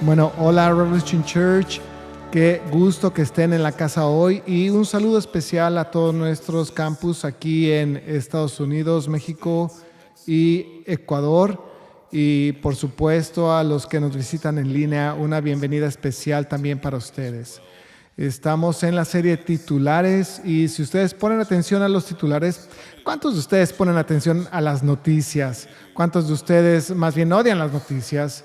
Bueno, hola Revolution Church, qué gusto que estén en la casa hoy y un saludo especial a todos nuestros campus aquí en Estados Unidos, México y Ecuador, y por supuesto a los que nos visitan en línea, una bienvenida especial también para ustedes. Estamos en la serie titulares y si ustedes ponen atención a los titulares, ¿cuántos de ustedes ponen atención a las noticias? ¿Cuántos de ustedes más bien odian las noticias?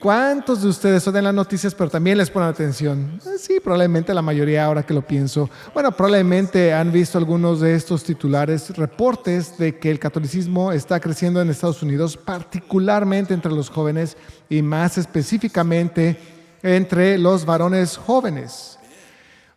¿Cuántos de ustedes odian las noticias pero también les ponen atención? Sí, probablemente la mayoría ahora que lo pienso. Bueno, probablemente han visto algunos de estos titulares, reportes de que el catolicismo está creciendo en Estados Unidos, particularmente entre los jóvenes y más específicamente entre los varones jóvenes.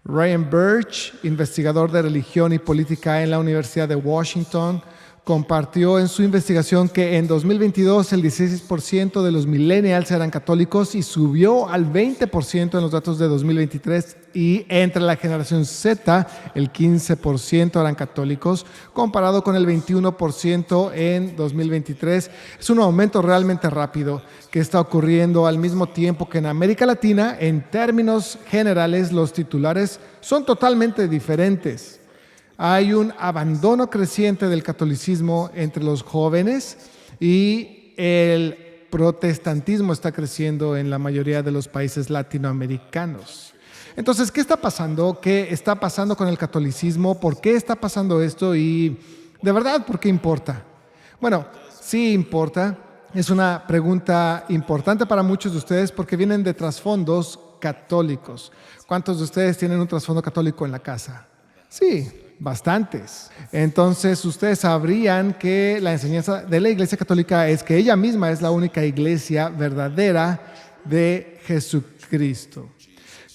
Ryan Birch, investigador de religión y política en la Universidad de Washington, compartió en su investigación que en 2022 el 16% de los millennials eran católicos y subió al 20% en los datos de 2023, y entre la generación Z el 15% eran católicos, comparado con el 21% en 2023. Es un aumento realmente rápido que está ocurriendo al mismo tiempo que en América Latina, en términos generales, los titulares son totalmente diferentes. Hay un abandono creciente del catolicismo entre los jóvenes y el protestantismo está creciendo en la mayoría de los países latinoamericanos. Entonces, ¿qué está pasando? ¿Qué está pasando con el catolicismo? ¿Por qué está pasando esto? Y de verdad, ¿por qué importa? Bueno, sí importa. Es una pregunta importante para muchos de ustedes porque vienen de trasfondos católicos. ¿Cuántos de ustedes tienen un trasfondo católico en la casa? Sí, bastantes. Entonces, ustedes sabrían que la enseñanza de la Iglesia Católica es que ella misma es la única iglesia verdadera de Jesucristo.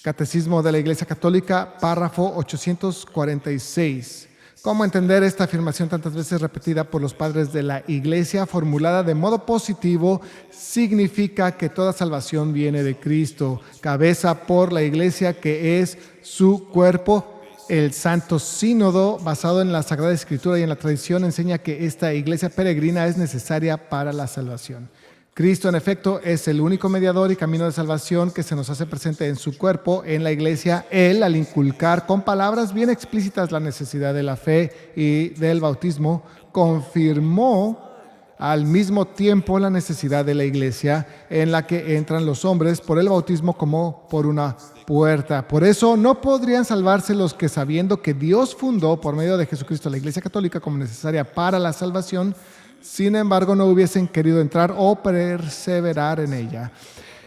Catecismo de la Iglesia Católica, párrafo 846. ¿Cómo entender esta afirmación tantas veces repetida por los padres de la Iglesia, formulada de modo positivo? Significa que toda salvación viene de Cristo, cabeza por la Iglesia, que es su cuerpo. El Santo Sínodo, basado en la Sagrada Escritura y en la tradición, enseña que esta iglesia peregrina es necesaria para la salvación. Cristo, en efecto, es el único mediador y camino de salvación que se nos hace presente en su cuerpo, en la iglesia. Él, al inculcar con palabras bien explícitas la necesidad de la fe y del bautismo, confirmó al mismo tiempo la necesidad de la iglesia, en la que entran los hombres por el bautismo como por una puerta. Por eso no podrían salvarse los que, sabiendo que Dios fundó por medio de Jesucristo la Iglesia Católica como necesaria para la salvación, sin embargo no hubiesen querido entrar o perseverar en ella.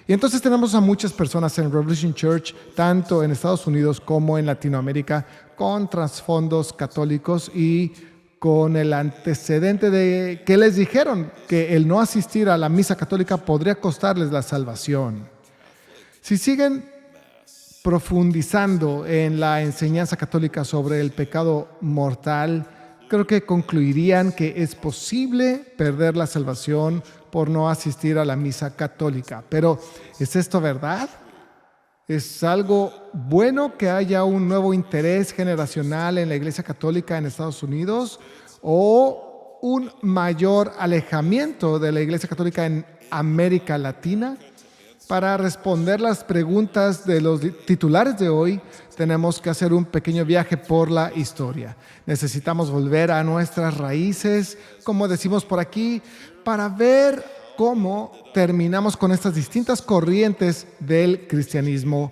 Y entonces tenemos a muchas personas en Revolution Church, tanto en Estados Unidos como en Latinoamérica, con trasfondos católicos y con el antecedente de que les dijeron que el no asistir a la misa católica podría costarles la salvación. Si siguen profundizando en la enseñanza católica sobre el pecado mortal, creo que concluirían que es posible perder la salvación por no asistir a la misa católica. Pero, ¿es esto verdad? ¿Es algo bueno que haya un nuevo interés generacional en la Iglesia Católica en Estados Unidos o un mayor alejamiento de la Iglesia Católica en América Latina? Para responder las preguntas de los titulares de hoy, tenemos que hacer un pequeño viaje por la historia. Necesitamos volver a nuestras raíces, como decimos por aquí, para ver cómo terminamos con estas distintas corrientes del cristianismo: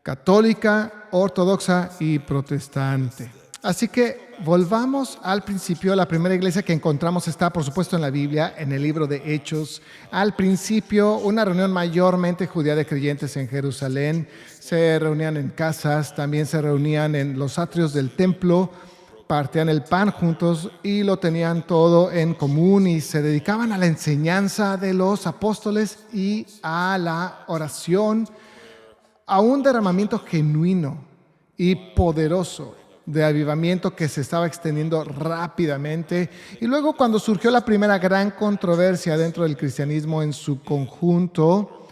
católica, ortodoxa y protestante. Así que volvamos al principio. La primera iglesia que encontramos está, por supuesto, en la Biblia, en el libro de Hechos. Al principio, una reunión mayormente judía de creyentes en Jerusalén. Se reunían en casas, también se reunían en los atrios del templo, partían el pan juntos y lo tenían todo en común y se dedicaban a la enseñanza de los apóstoles y a la oración, a un derramamiento genuino y poderoso de avivamiento que se estaba extendiendo rápidamente. Y luego, cuando surgió la primera gran controversia dentro del cristianismo en su conjunto,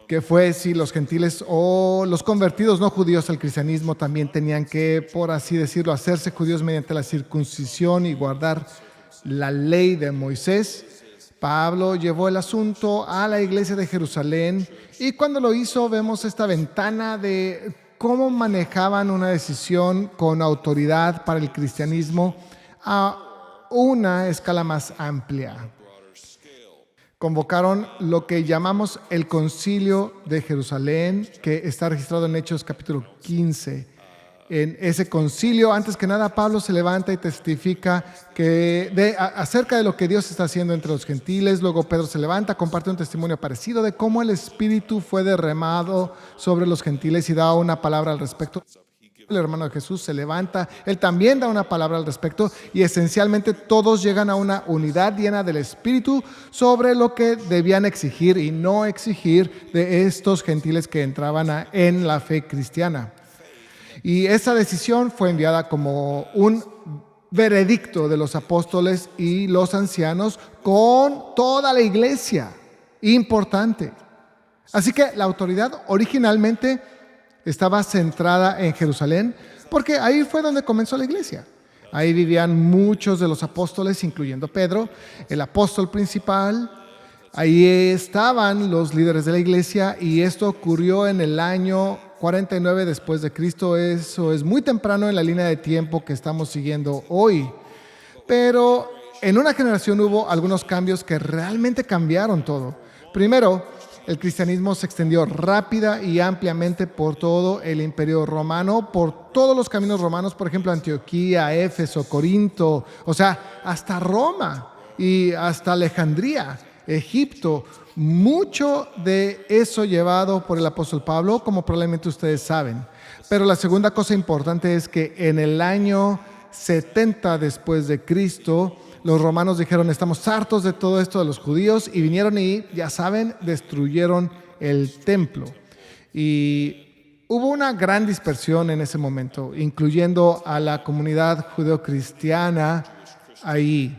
que fue si los gentiles o los convertidos no judíos al cristianismo también tenían que, por así decirlo, hacerse judíos mediante la circuncisión y guardar la ley de Moisés, Pablo llevó el asunto a la iglesia de Jerusalén y cuando lo hizo vemos esta ventana de cómo manejaban una decisión con autoridad para el cristianismo a una escala más amplia. Convocaron lo que llamamos el Concilio de Jerusalén, que está registrado en Hechos capítulo 15. En ese concilio, antes que nada, Pablo se levanta y testifica acerca de lo que Dios está haciendo entre los gentiles. Luego Pedro se levanta, comparte un testimonio parecido de cómo el Espíritu fue derramado sobre los gentiles y da una palabra al respecto. El hermano de Jesús se levanta, él también da una palabra al respecto y esencialmente todos llegan a una unidad llena del Espíritu sobre lo que debían exigir y no exigir de estos gentiles que entraban en la fe cristiana. Y esa decisión fue enviada como un veredicto de los apóstoles y los ancianos con toda la iglesia. Importante. Así que la autoridad originalmente estaba centrada en Jerusalén porque ahí fue donde comenzó la iglesia. Ahí vivían muchos de los apóstoles, incluyendo Pedro, el apóstol principal. Ahí estaban los líderes de la iglesia y esto ocurrió en el año 49 después de Cristo. Eso es muy temprano en la línea de tiempo que estamos siguiendo hoy. Pero en una generación hubo algunos cambios que realmente cambiaron todo. Primero, el cristianismo se extendió rápida y ampliamente por todo el imperio romano, por todos los caminos romanos, por ejemplo, Antioquía, Éfeso, Corinto, o sea, hasta Roma y hasta Alejandría, Egipto. Mucho de eso llevado por el apóstol Pablo, como probablemente ustedes saben. Pero la segunda cosa importante es que en el año 70 después de Cristo, los romanos dijeron, estamos hartos de todo esto de los judíos, y vinieron y, ya saben, destruyeron el templo. Y hubo una gran dispersión en ese momento, incluyendo a la comunidad judeocristiana ahí.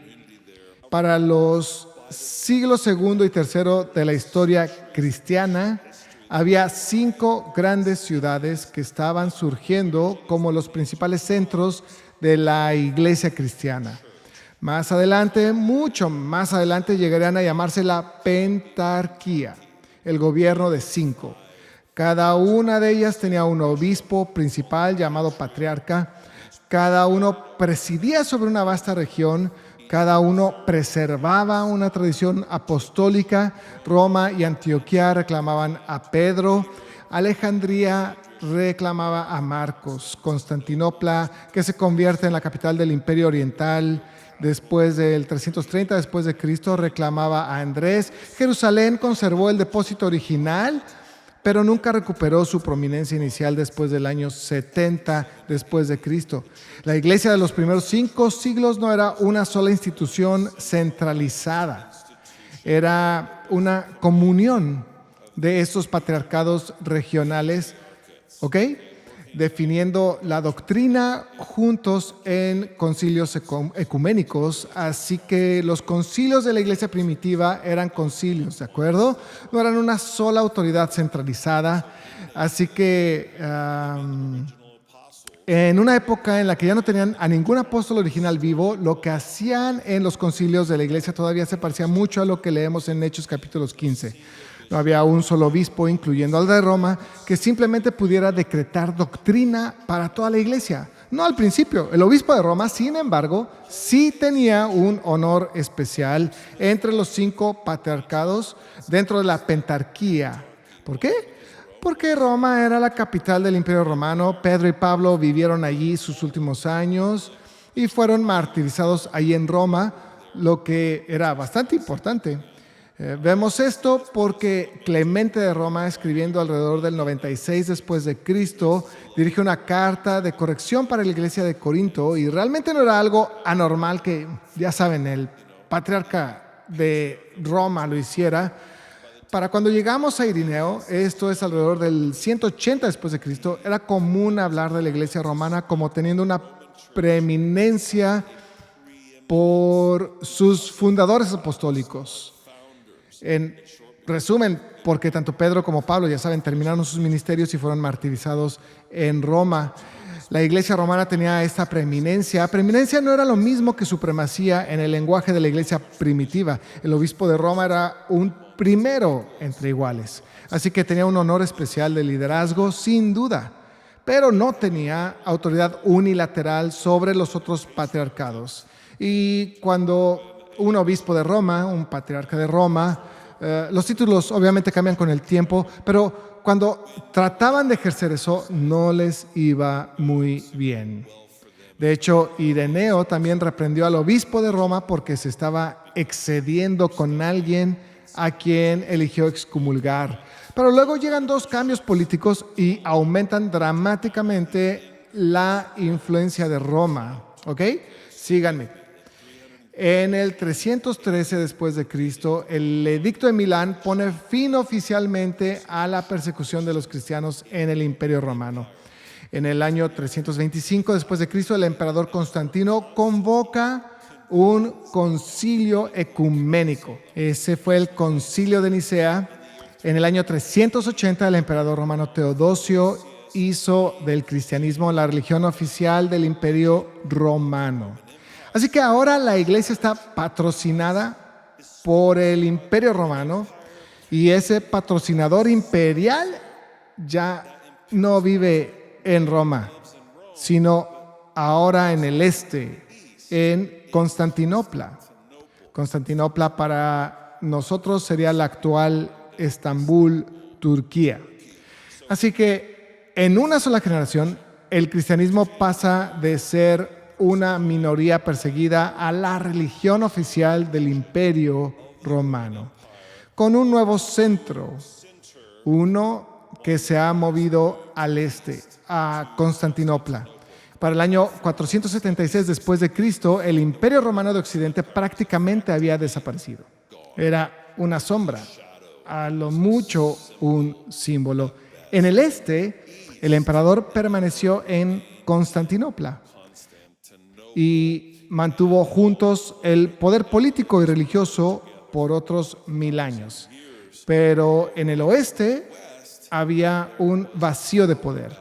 Para los siglos segundo y tercero de la historia cristiana, había 5 grandes ciudades que estaban surgiendo como los principales centros de la iglesia cristiana. Más adelante, mucho más adelante, llegarían a llamarse la pentarquía, el gobierno de 5. Cada una de ellas tenía un obispo principal llamado patriarca. Cada uno presidía sobre una vasta región. Cada uno preservaba una tradición apostólica. Roma y Antioquía reclamaban a Pedro. Alejandría reclamaba a Marcos. Constantinopla, que se convierte en la capital del Imperio Oriental después del 330 después de Cristo, reclamaba a Andrés. Jerusalén conservó el depósito original, pero nunca recuperó su prominencia inicial después del año 70 después de Cristo. La iglesia de los primeros 5 siglos no era una sola institución centralizada. Era una comunión de estos patriarcados regionales, ¿ok?, definiendo la doctrina juntos en concilios ecuménicos. Así que los concilios de la iglesia primitiva eran concilios, ¿de acuerdo? No eran una sola autoridad centralizada. Así que en una época en la que ya no tenían a ningún apóstol original vivo, lo que hacían en los concilios de la iglesia todavía se parecía mucho a lo que leemos en Hechos capítulos 15. No había un solo obispo, incluyendo al de Roma, que simplemente pudiera decretar doctrina para toda la iglesia. No al principio. El obispo de Roma, sin embargo, sí tenía un honor especial entre los 5 patriarcados dentro de la pentarquía. ¿Por qué? Porque Roma era la capital del Imperio Romano. Pedro y Pablo vivieron allí sus últimos años y fueron martirizados allí en Roma, lo que era bastante importante. Vemos esto porque Clemente de Roma, escribiendo alrededor del 96 después de Cristo, dirige una carta de corrección para la iglesia de Corinto, y realmente no era algo anormal que, ya saben, el patriarca de Roma lo hiciera. Para cuando llegamos a Irineo, esto es alrededor del 180 después de Cristo, era común hablar de la iglesia romana como teniendo una preeminencia por sus fundadores apostólicos. En resumen, porque tanto Pedro como Pablo, ya saben, terminaron sus ministerios y fueron martirizados en Roma. La iglesia romana tenía esta preeminencia. Preeminencia no era lo mismo que supremacía en el lenguaje de la iglesia primitiva. El obispo de Roma era un primero entre iguales. Así que tenía un honor especial de liderazgo, sin duda, pero no tenía autoridad unilateral sobre los otros patriarcados. Y cuando un obispo de Roma, un patriarca de Roma, los títulos obviamente cambian con el tiempo, pero cuando trataban de ejercer eso, no les iba muy bien. De hecho, Ireneo también reprendió al obispo de Roma porque se estaba excediendo con alguien a quien eligió excomulgar. Pero luego llegan dos cambios políticos y aumentan dramáticamente la influencia de Roma. ¿Ok? Síganme. En el 313 después de Cristo, el edicto de Milán pone fin oficialmente a la persecución de los cristianos en el Imperio Romano. En el año 325 después de Cristo, el emperador Constantino convoca un concilio ecuménico. Ese fue el Concilio de Nicea. En el año 380, el emperador romano Teodosio hizo del cristianismo la religión oficial del Imperio Romano. Así que ahora la iglesia está patrocinada por el Imperio Romano y ese patrocinador imperial ya no vive en Roma, sino ahora en el este, en Constantinopla. Constantinopla para nosotros sería la actual Estambul, Turquía. Así que en una sola generación, el cristianismo pasa de ser una minoría perseguida a la religión oficial del Imperio Romano, con un nuevo centro, uno que se ha movido al este, a Constantinopla. Para el año 476 después de Cristo, el Imperio Romano de Occidente prácticamente había desaparecido. Era una sombra, a lo mucho un símbolo. En el este, el emperador permaneció en Constantinopla y mantuvo juntos el poder político y religioso por otros 1000 años. Pero en el oeste había un vacío de poder.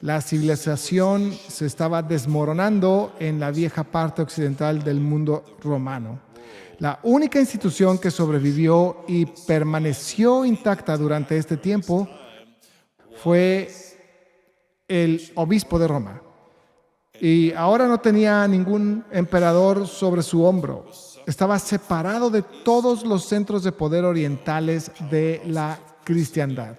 La civilización se estaba desmoronando en la vieja parte occidental del mundo romano. La única institución que sobrevivió y permaneció intacta durante este tiempo fue el obispo de Roma. Y ahora no tenía ningún emperador sobre su hombro. Estaba separado de todos los centros de poder orientales de la cristiandad.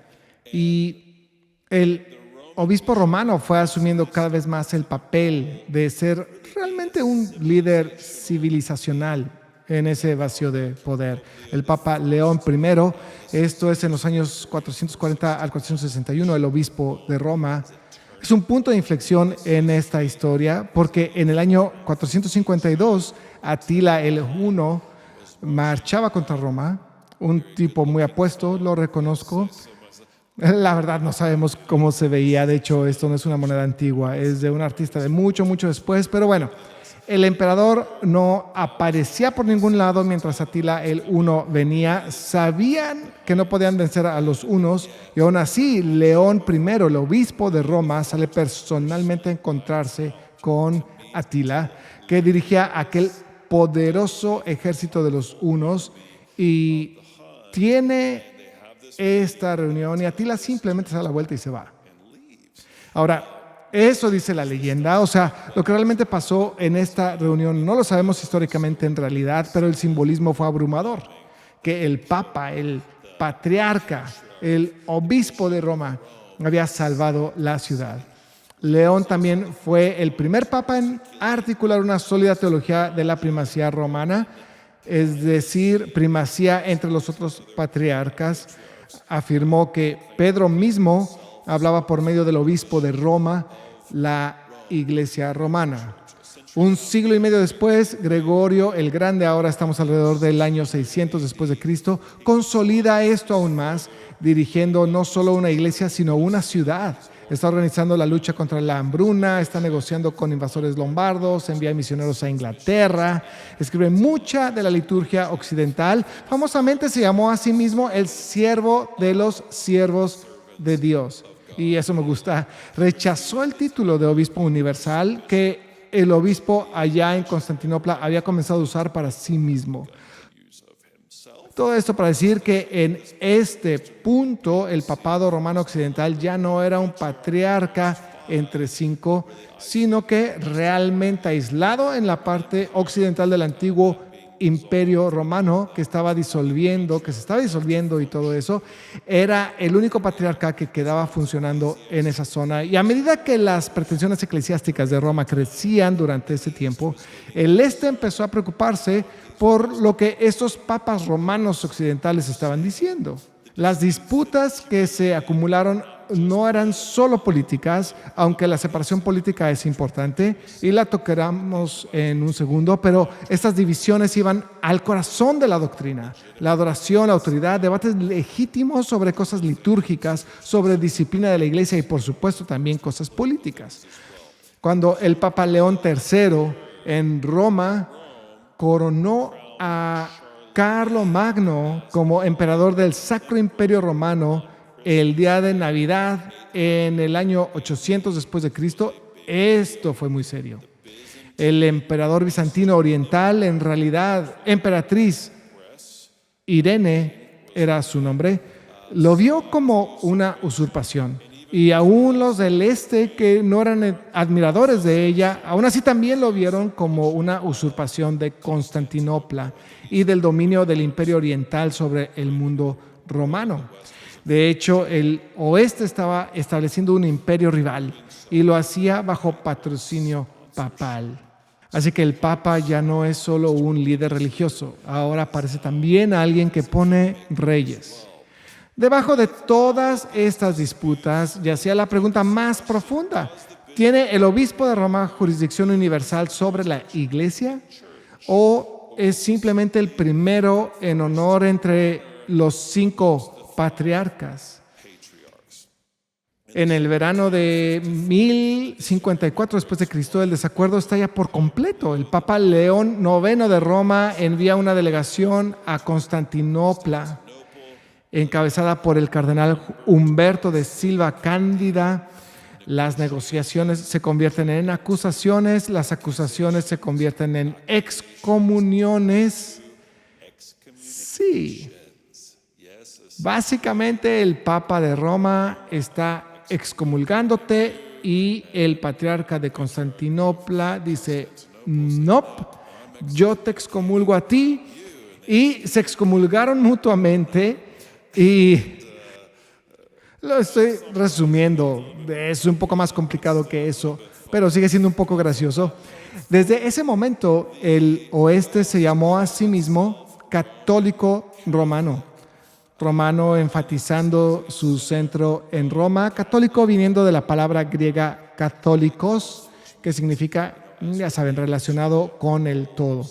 Y el obispo romano fue asumiendo cada vez más el papel de ser realmente un líder civilizacional en ese vacío de poder. El Papa León I, esto es en los años 440 al 461, el obispo de Roma, es un punto de inflexión en esta historia porque en el año 452 Atila el Huno marchaba contra Roma, un tipo muy apuesto, lo reconozco. La verdad no sabemos cómo se veía, de hecho esto no es una moneda antigua, es de un artista de mucho después, pero bueno, el emperador no aparecía por ningún lado mientras Atila el Huno venía. Sabían que no podían vencer a los hunos y aún así León I, el obispo de Roma, sale personalmente a encontrarse con Atila, que dirigía aquel poderoso ejército de los hunos, y tiene esta reunión y Atila simplemente se da la vuelta y se va. Ahora, eso dice la leyenda, o sea, lo que realmente pasó en esta reunión no lo sabemos históricamente en realidad, pero el simbolismo fue abrumador, que el Papa, el patriarca, el obispo de Roma había salvado la ciudad. León también fue el primer papa en articular una sólida teología de la primacía romana, es decir, primacía entre los otros patriarcas. Afirmó que Pedro mismo hablaba por medio del obispo de Roma, la iglesia romana. Un siglo y medio después, Gregorio el Grande, ahora estamos alrededor del año 600 después de Cristo, consolida esto aún más, dirigiendo no solo una iglesia, sino una ciudad. Está organizando la lucha contra la hambruna, está negociando con invasores lombardos, envía misioneros a Inglaterra, escribe mucha de la liturgia occidental. Famosamente se llamó a sí mismo el siervo de los siervos de Dios. y eso me gusta, rechazó el título de obispo universal que el obispo allá en Constantinopla había comenzado a usar para sí mismo. Todo esto para decir que en este punto el papado romano occidental ya no era un patriarca entre 5, sino que realmente aislado en la parte occidental del antiguo imperio romano que se estaba disolviendo y todo eso, era el único patriarca que quedaba funcionando en esa zona. Y a medida que las pretensiones eclesiásticas de Roma crecían durante ese tiempo, el este empezó a preocuparse por lo que estos papas romanos occidentales estaban diciendo. Las disputas que se acumularon no eran solo políticas, aunque la separación política es importante y la tocaremos en un segundo, pero estas divisiones iban al corazón de la doctrina, la adoración, la autoridad, debates legítimos sobre cosas litúrgicas, sobre disciplina de la iglesia y por supuesto también cosas políticas. Cuando el Papa León III en Roma coronó a Carlomagno como emperador del Sacro Imperio Romano el día de Navidad en el año 800 después de Cristo, esto fue muy serio. El emperador bizantino oriental, en realidad emperatriz Irene era su nombre, lo vio como una usurpación. Y aún los del este, que no eran admiradores de ella, aún así también lo vieron como una usurpación de Constantinopla y del dominio del imperio oriental sobre el mundo romano. De hecho, el oeste estaba estableciendo un imperio rival y lo hacía bajo patrocinio papal. Así que el papa ya no es solo un líder religioso, ahora parece también alguien que pone reyes. Debajo de todas estas disputas yacía la pregunta más profunda: ¿tiene el obispo de Roma jurisdicción universal sobre la iglesia? ¿O es simplemente el primero en honor entre los 5 patriarcas? En el verano de 1054 después de Cristo, el desacuerdo estalla por completo. El Papa León IX de Roma envía una delegación a Constantinopla, encabezada por el cardenal Humberto de Silva Cándida. Las negociaciones se convierten en acusaciones, las acusaciones se convierten en excomuniones. Sí. Básicamente el Papa de Roma está excomulgándote y el patriarca de Constantinopla dice: nope, yo te excomulgo a ti, y se excomulgaron mutuamente. Y lo estoy resumiendo, es un poco más complicado que eso, pero sigue siendo un poco gracioso. Desde ese momento, el oeste se llamó a sí mismo católico romano. Romano enfatizando su centro en Roma, católico viniendo de la palabra griega católicos, que significa, ya saben, relacionado con el todo.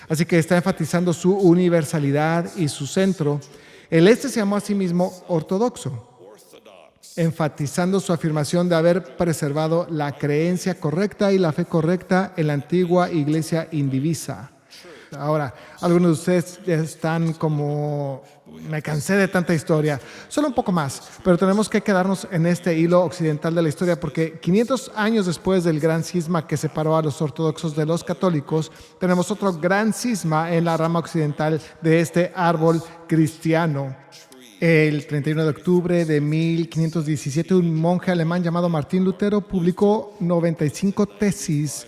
Así que está enfatizando su universalidad y su centro. El este se llamó a sí mismo ortodoxo, enfatizando su afirmación de haber preservado la creencia correcta y la fe correcta en la antigua iglesia indivisa. Ahora, algunos de ustedes están como: me cansé de tanta historia. Solo un poco más, pero tenemos que quedarnos en este hilo occidental de la historia, porque 500 años después del gran cisma que separó a los ortodoxos de los católicos, tenemos otro gran cisma en la rama occidental de este árbol cristiano. El 31 de octubre de 1517, un monje alemán llamado Martín Lutero publicó 95 tesis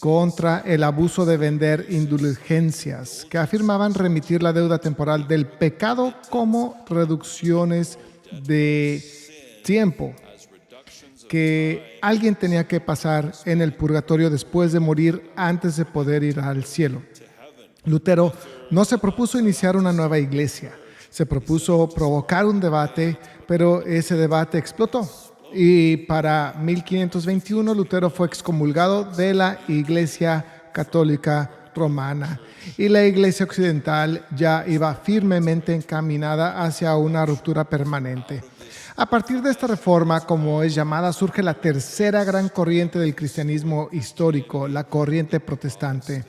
contra el abuso de vender indulgencias, que afirmaban remitir la deuda temporal del pecado como reducciones de tiempo que alguien tenía que pasar en el purgatorio después de morir antes de poder ir al cielo. Lutero no se propuso iniciar una nueva iglesia, se propuso provocar un debate, pero ese debate explotó. Y para 1521 Lutero fue excomulgado de la Iglesia Católica Romana y la Iglesia Occidental ya iba firmemente encaminada hacia una ruptura permanente. A partir de esta reforma, como es llamada, surge la tercera gran corriente del cristianismo histórico, la corriente protestante,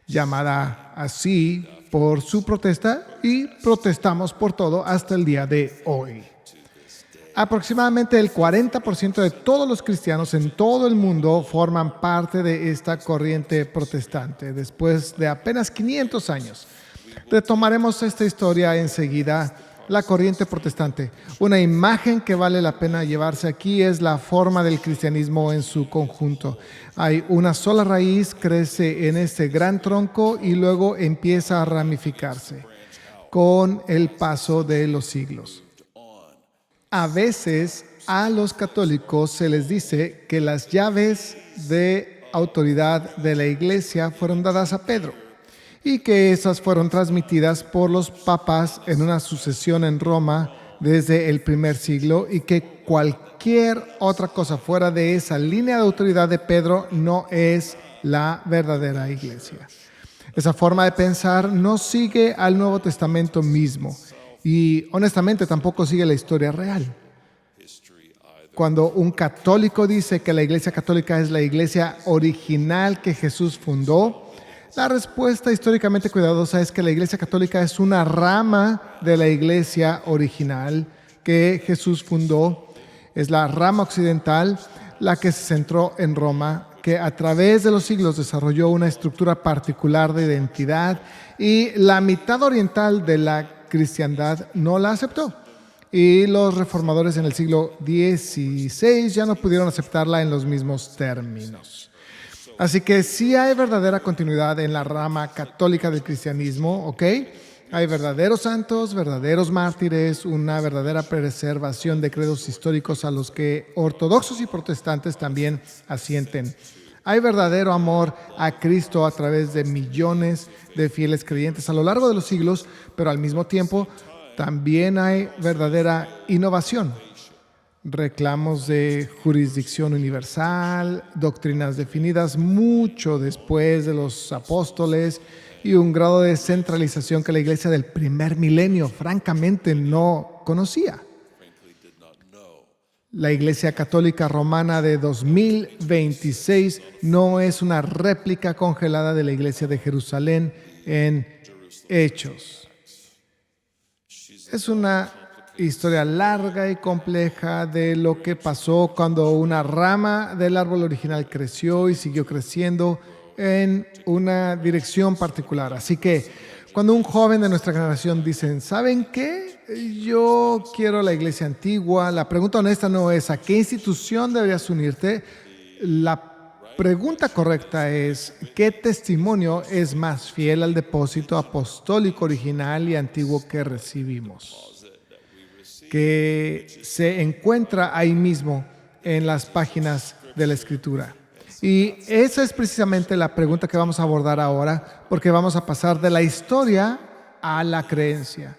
llamada así por su protesta, y protestamos por todo hasta el día de hoy. Aproximadamente el 40% de todos los cristianos en todo el mundo forman parte de esta corriente protestante, después de apenas 500 años. Retomaremos esta historia enseguida. La corriente protestante. Una imagen que vale la pena llevarse aquí es la forma del cristianismo en su conjunto. Hay una sola raíz, crece en este gran tronco y luego empieza a ramificarse con el paso de los siglos. A veces a los católicos se les dice que las llaves de autoridad de la Iglesia fueron dadas a Pedro y que esas fueron transmitidas por los papas en una sucesión en Roma desde el primer siglo y que cualquier otra cosa fuera de esa línea de autoridad de Pedro no es la verdadera Iglesia. Esa forma de pensar no sigue al Nuevo Testamento mismo y honestamente tampoco sigue la historia real. Cuando un católico dice que la Iglesia Católica es la iglesia original que Jesús fundó, la respuesta históricamente cuidadosa es que la Iglesia Católica es una rama de la iglesia original que Jesús fundó. Es la rama occidental, la que se centró en Roma, que a través de los siglos desarrolló una estructura particular de identidad y la mitad oriental de la cristiandad no la aceptó. Y los reformadores en el siglo XVI ya no pudieron aceptarla en los mismos términos. Así que sí hay verdadera continuidad en la rama católica del cristianismo, ¿ok? Hay verdaderos santos, verdaderos mártires, una verdadera preservación de credos históricos a los que ortodoxos y protestantes también asienten. Hay verdadero amor a Cristo a través de millones de fieles creyentes a lo largo de los siglos, pero al mismo tiempo también hay verdadera innovación. Reclamos de jurisdicción universal, doctrinas definidas mucho después de los apóstoles y un grado de centralización que la iglesia del primer milenio francamente no conocía. La Iglesia Católica Romana de 2026 no es una réplica congelada de la Iglesia de Jerusalén en Hechos. Es una historia larga y compleja de lo que pasó cuando una rama del árbol original creció y siguió creciendo en una dirección particular. Así que cuando un joven de nuestra generación dice, ¿saben qué? Yo quiero la iglesia antigua. La pregunta honesta no es ¿a qué institución deberías unirte? La pregunta correcta es ¿qué testimonio es más fiel al depósito apostólico original y antiguo que recibimos? Que se encuentra ahí mismo en las páginas de la Escritura. Y esa es precisamente la pregunta que vamos a abordar ahora, porque vamos a pasar de la historia a la creencia.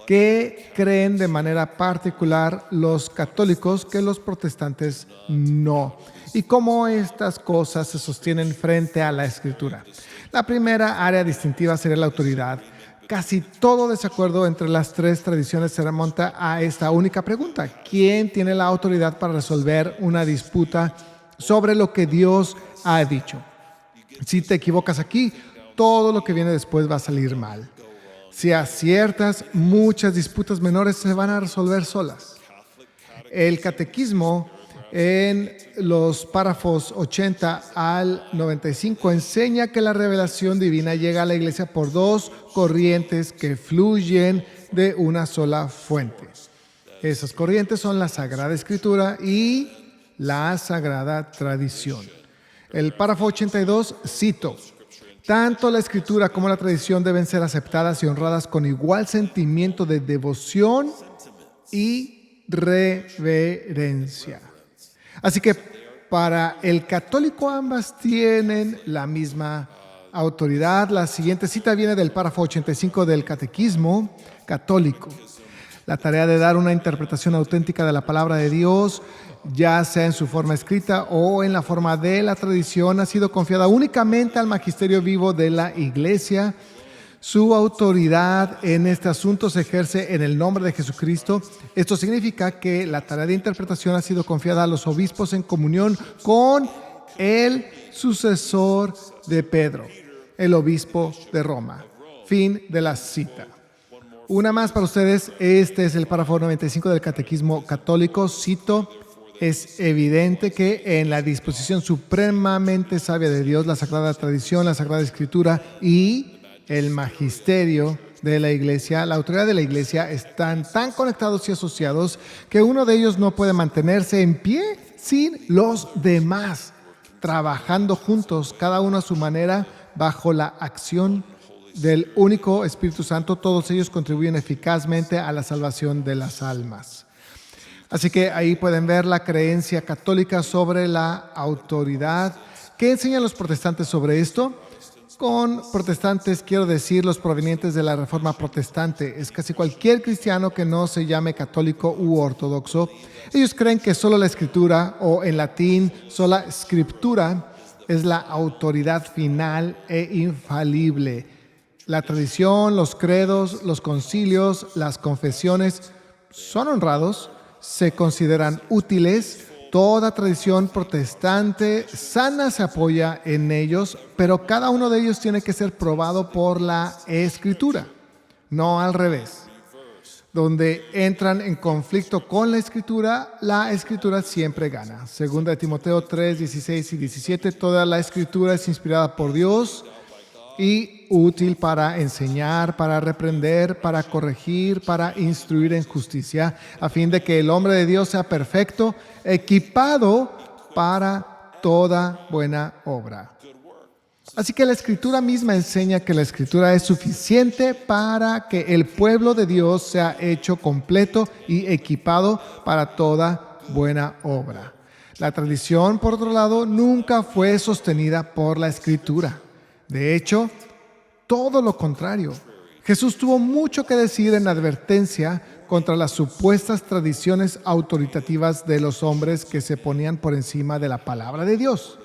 ¿Qué creen de manera particular los católicos que los protestantes no? Y cómo estas cosas se sostienen frente a la Escritura. La primera área distintiva sería la autoridad. Casi todo desacuerdo entre las tres tradiciones se remonta a esta única pregunta. ¿Quién tiene la autoridad para resolver una disputa sobre lo que Dios ha dicho? Si te equivocas aquí, todo lo que viene después va a salir mal. Si aciertas, muchas disputas menores se van a resolver solas. El catequismo en los párrafos 80 al 95 enseña que la revelación divina llega a la iglesia por dos corrientes que fluyen de una sola fuente. Esas corrientes son la Sagrada Escritura y la Sagrada Tradición. El párrafo 82, cito: tanto la Escritura como la tradición deben ser aceptadas y honradas con igual sentimiento de devoción y reverencia. Así que para el católico ambas tienen la misma autoridad. La siguiente cita viene del párrafo 85 del Catequismo Católico. La tarea de dar una interpretación auténtica de la palabra de Dios, ya sea en su forma escrita o en la forma de la tradición, ha sido confiada únicamente al magisterio vivo de la Iglesia. Su autoridad en este asunto se ejerce en el nombre de Jesucristo. Esto significa que la tarea de interpretación ha sido confiada a los obispos en comunión con el sucesor de Pedro, el obispo de Roma. Fin de la cita. Una más para ustedes. Este es el párrafo 95 del Catequismo Católico. Cito: es evidente que en la disposición supremamente sabia de Dios, la Sagrada Tradición, la Sagrada Escritura y el magisterio de la Iglesia, la autoridad de la Iglesia, están tan conectados y asociados que uno de ellos no puede mantenerse en pie sin los demás, trabajando juntos, cada uno a su manera, bajo la acción del único Espíritu Santo. Todos ellos contribuyen eficazmente a la salvación de las almas. Así que ahí pueden ver la creencia católica sobre la autoridad. ¿Qué enseñan los protestantes sobre esto? Con protestantes quiero decir los provenientes de la Reforma Protestante. Es casi cualquier cristiano que no se llame católico u ortodoxo. Ellos creen que solo la Escritura, o en latín, sola Scriptura, es la autoridad final e infalible. La tradición, los credos, los concilios, las confesiones son honrados, se consideran útiles. Toda tradición protestante sana se apoya en ellos, pero cada uno de ellos tiene que ser probado por la Escritura, no al revés. Donde entran en conflicto con la Escritura siempre gana. Segunda de Timoteo 3, 16 y 17, toda la Escritura es inspirada por Dios y útil para enseñar, para reprender, para corregir, para instruir en justicia, a fin de que el hombre de Dios sea perfecto, equipado para toda buena obra. Así que la Escritura misma enseña que la Escritura es suficiente para que el pueblo de Dios sea hecho completo y equipado para toda buena obra. La tradición, por otro lado, nunca fue sostenida por la Escritura. De hecho, todo lo contrario. Jesús tuvo mucho que decir en advertencia contra las supuestas tradiciones autoritativas de los hombres que se ponían por encima de la palabra de Dios.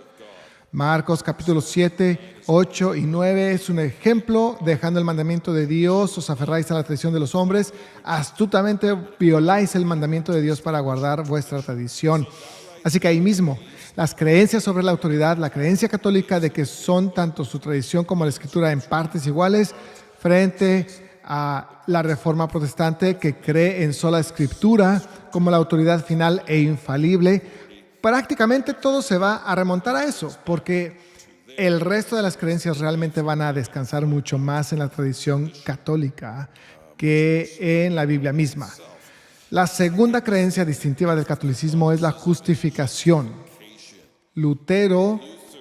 Marcos capítulo 7, 8 y 9 es un ejemplo. Dejando el mandamiento de Dios, os aferráis a la tradición de los hombres, astutamente violáis el mandamiento de Dios para guardar vuestra tradición. Así que ahí mismo, las creencias sobre la autoridad, la creencia católica de que son tanto su tradición como la Escritura en partes iguales, frente a la Reforma Protestante que cree en sola Escritura como la autoridad final e infalible. Prácticamente todo se va a remontar a eso, porque el resto de las creencias realmente van a descansar mucho más en la tradición católica que en la Biblia misma. La segunda creencia distintiva del catolicismo es la justificación. Lutero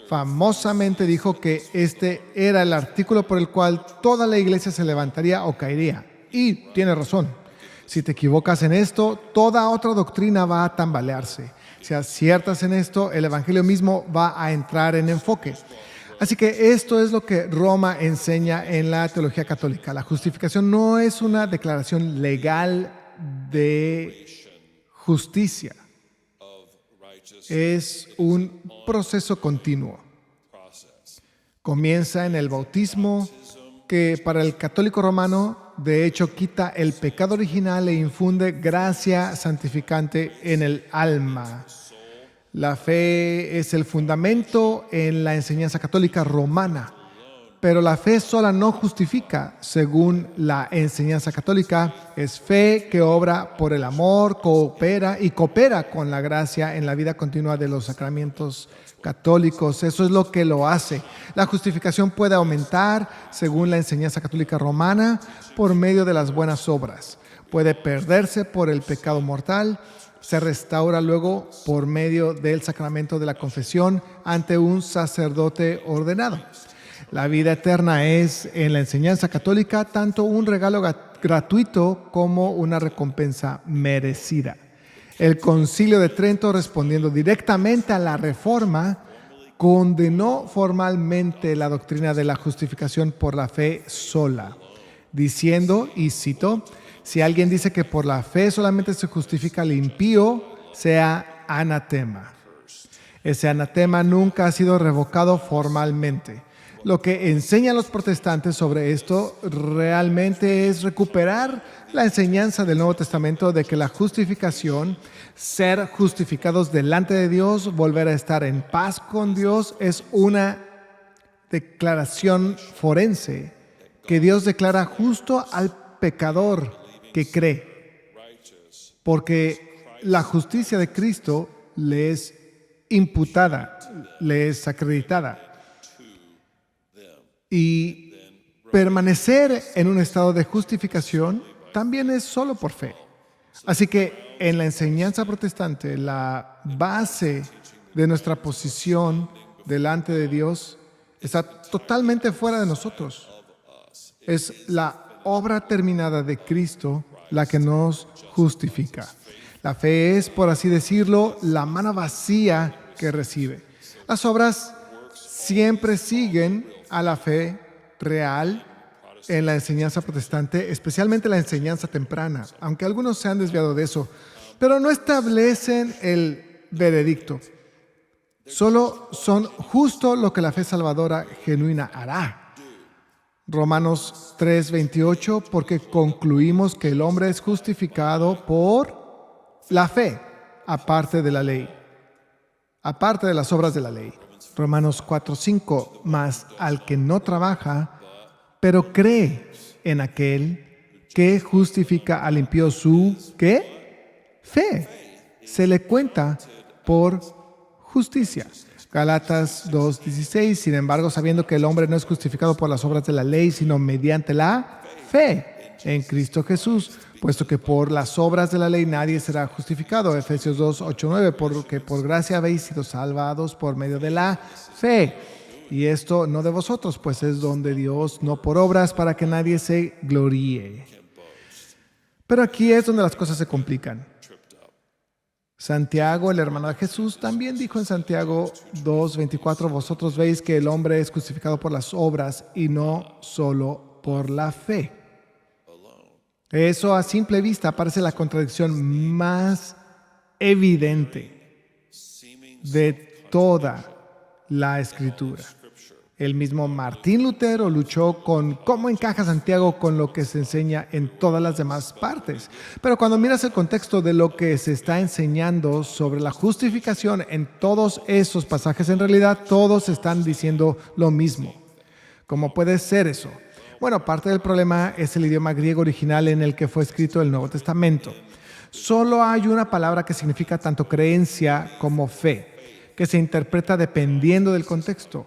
famosamente dijo que este era el artículo por el cual toda la iglesia se levantaría o caería. Y tiene razón. Si te equivocas en esto, toda otra doctrina va a tambalearse. Si aciertas en esto, el evangelio mismo va a entrar en enfoque. Así que esto es lo que Roma enseña en la teología católica. La justificación no es una declaración legal de justicia. Es un proceso continuo. Comienza en el bautismo, que para el católico romano, de hecho, quita el pecado original e infunde gracia santificante en el alma. La fe es el fundamento en la enseñanza católica romana, pero la fe sola no justifica. Según la enseñanza católica, es fe que obra por el amor, coopera con la gracia en la vida continua de los sacramentos católicos. Eso es lo que lo hace. La justificación puede aumentar, según la enseñanza católica romana, por medio de las buenas obras. Puede perderse por el pecado mortal. Se restaura luego por medio del sacramento de la confesión ante un sacerdote ordenado. La vida eterna es, en la enseñanza católica, tanto un regalo gratuito como una recompensa merecida. El Concilio de Trento, respondiendo directamente a la Reforma, condenó formalmente la doctrina de la justificación por la fe sola, diciendo, y cito: si alguien dice que por la fe solamente se justifica al impío, sea anatema. Ese anatema nunca ha sido revocado formalmente. Lo que enseñan los protestantes sobre esto realmente es recuperar la enseñanza del Nuevo Testamento de que la justificación, ser justificados delante de Dios, volver a estar en paz con Dios, es una declaración forense que Dios declara justo al pecador que cree, porque la justicia de Cristo le es imputada, le es acreditada. Y permanecer en un estado de justificación también es solo por fe. Así que en la enseñanza protestante, la base de nuestra posición delante de Dios está totalmente fuera de nosotros. Es la obra terminada de Cristo la que nos justifica. La fe es, por así decirlo, la mano vacía que recibe. Las obras siempre siguen a la fe real en la enseñanza protestante, especialmente la enseñanza temprana, aunque algunos se han desviado de eso, pero no establecen el veredicto. Solo son justo lo que la fe salvadora genuina hará. Romanos 3:28, porque concluimos que el hombre es justificado por la fe, aparte de la ley, aparte de las obras de la ley. Romanos 4:5, mas al que no trabaja, pero cree en aquel que justifica al impío su, ¿qué? Fe. Se le cuenta por justicia. Galatas 2:16, sin embargo, sabiendo que el hombre no es justificado por las obras de la ley, sino mediante la fe en Cristo Jesús, puesto que por las obras de la ley nadie será justificado. Efesios 2:8-9, porque por gracia habéis sido salvados por medio de la fe. Y esto no de vosotros, pues es don de Dios, no por obras, para que nadie se gloríe. Pero aquí es donde las cosas se complican. Santiago, el hermano de Jesús, también dijo en Santiago 2:24, vosotros veis que el hombre es justificado por las obras y no solo por la fe. Eso a simple vista parece la contradicción más evidente de toda la Escritura. El mismo Martín Lutero luchó con cómo encaja Santiago con lo que se enseña en todas las demás partes. Pero cuando miras el contexto de lo que se está enseñando sobre la justificación en todos esos pasajes, en realidad todos están diciendo lo mismo. ¿Cómo puede ser eso? Bueno, parte del problema es el idioma griego original en el que fue escrito el Nuevo Testamento. Solo hay una palabra que significa tanto creencia como fe, que se interpreta dependiendo del contexto.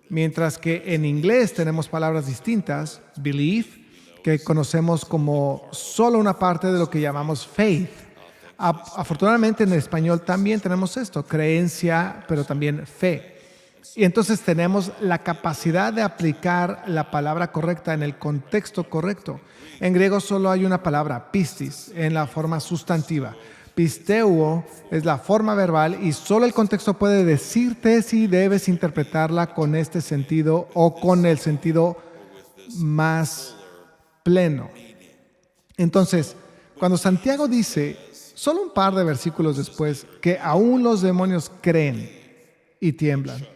Mientras que en inglés tenemos palabras distintas, belief, que conocemos como solo una parte de lo que llamamos faith. Afortunadamente en el español también tenemos esto, creencia, pero también fe. Y entonces tenemos la capacidad de aplicar la palabra correcta en el contexto correcto. En griego solo hay una palabra, pistis, en la forma sustantiva. Pisteuo es la forma verbal y solo el contexto puede decirte si debes interpretarla con este sentido o con el sentido más pleno. Entonces, cuando Santiago dice, solo un par de versículos después, que aún los demonios creen y tiemblan,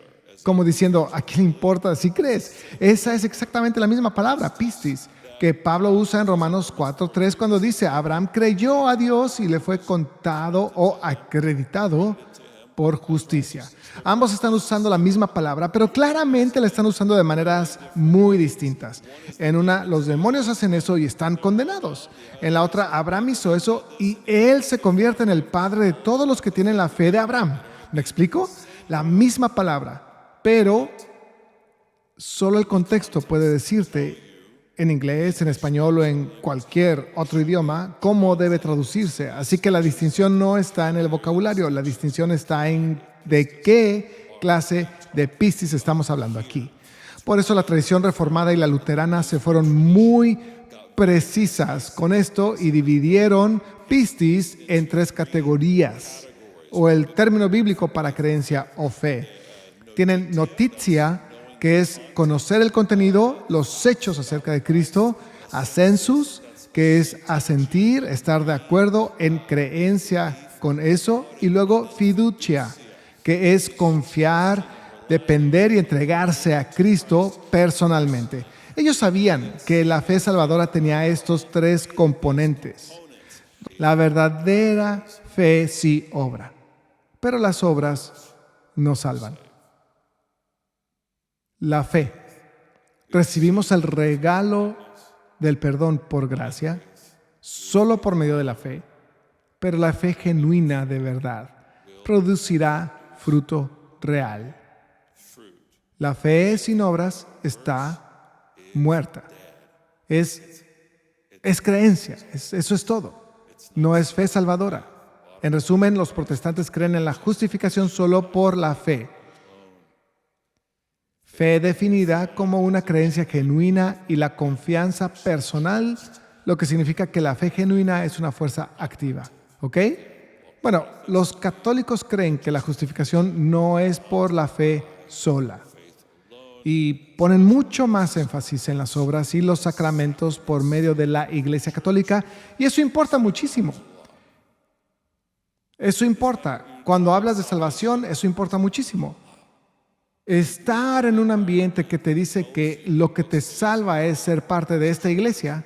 como diciendo, ¿a quién le importa si crees? Esa es exactamente la misma palabra, pistis, que Pablo usa en Romanos 4:3 cuando dice, Abraham creyó a Dios y le fue contado o acreditado por justicia. Ambos están usando la misma palabra, pero claramente la están usando de maneras muy distintas. En una, los demonios hacen eso y están condenados. En la otra, Abraham hizo eso y él se convierte en el padre de todos los que tienen la fe de Abraham. ¿Me explico? La misma palabra, pero solo el contexto puede decirte en inglés, en español o en cualquier otro idioma, cómo debe traducirse. Así que la distinción no está en el vocabulario, la distinción está en de qué clase de pistis estamos hablando aquí. Por eso la tradición reformada y la luterana se fueron muy precisas con esto y dividieron pistis en 3 categorías, o el término bíblico para creencia o fe. Tienen notitia, que es conocer el contenido, los hechos acerca de Cristo, assensus, que es asentir, estar de acuerdo en creencia con eso, y luego fiducia, que es confiar, depender y entregarse a Cristo personalmente. Ellos sabían que la fe salvadora tenía estos 3 componentes. La verdadera fe sí obra, pero las obras no salvan. La fe. Recibimos el regalo del perdón por gracia, solo por medio de la fe, pero la fe genuina de verdad producirá fruto real. La fe sin obras está muerta. Es creencia, eso es todo. No es fe salvadora. En resumen, los protestantes creen en la justificación solo por la fe. Fe definida como una creencia genuina y la confianza personal, lo que significa que la fe genuina es una fuerza activa. ¿Ok? Bueno, los católicos creen que la justificación no es por la fe sola y ponen mucho más énfasis en las obras y los sacramentos por medio de la Iglesia Católica, y eso importa muchísimo. Eso importa. Cuando hablas de salvación, eso importa muchísimo. Estar en un ambiente que te dice que lo que te salva es ser parte de esta iglesia,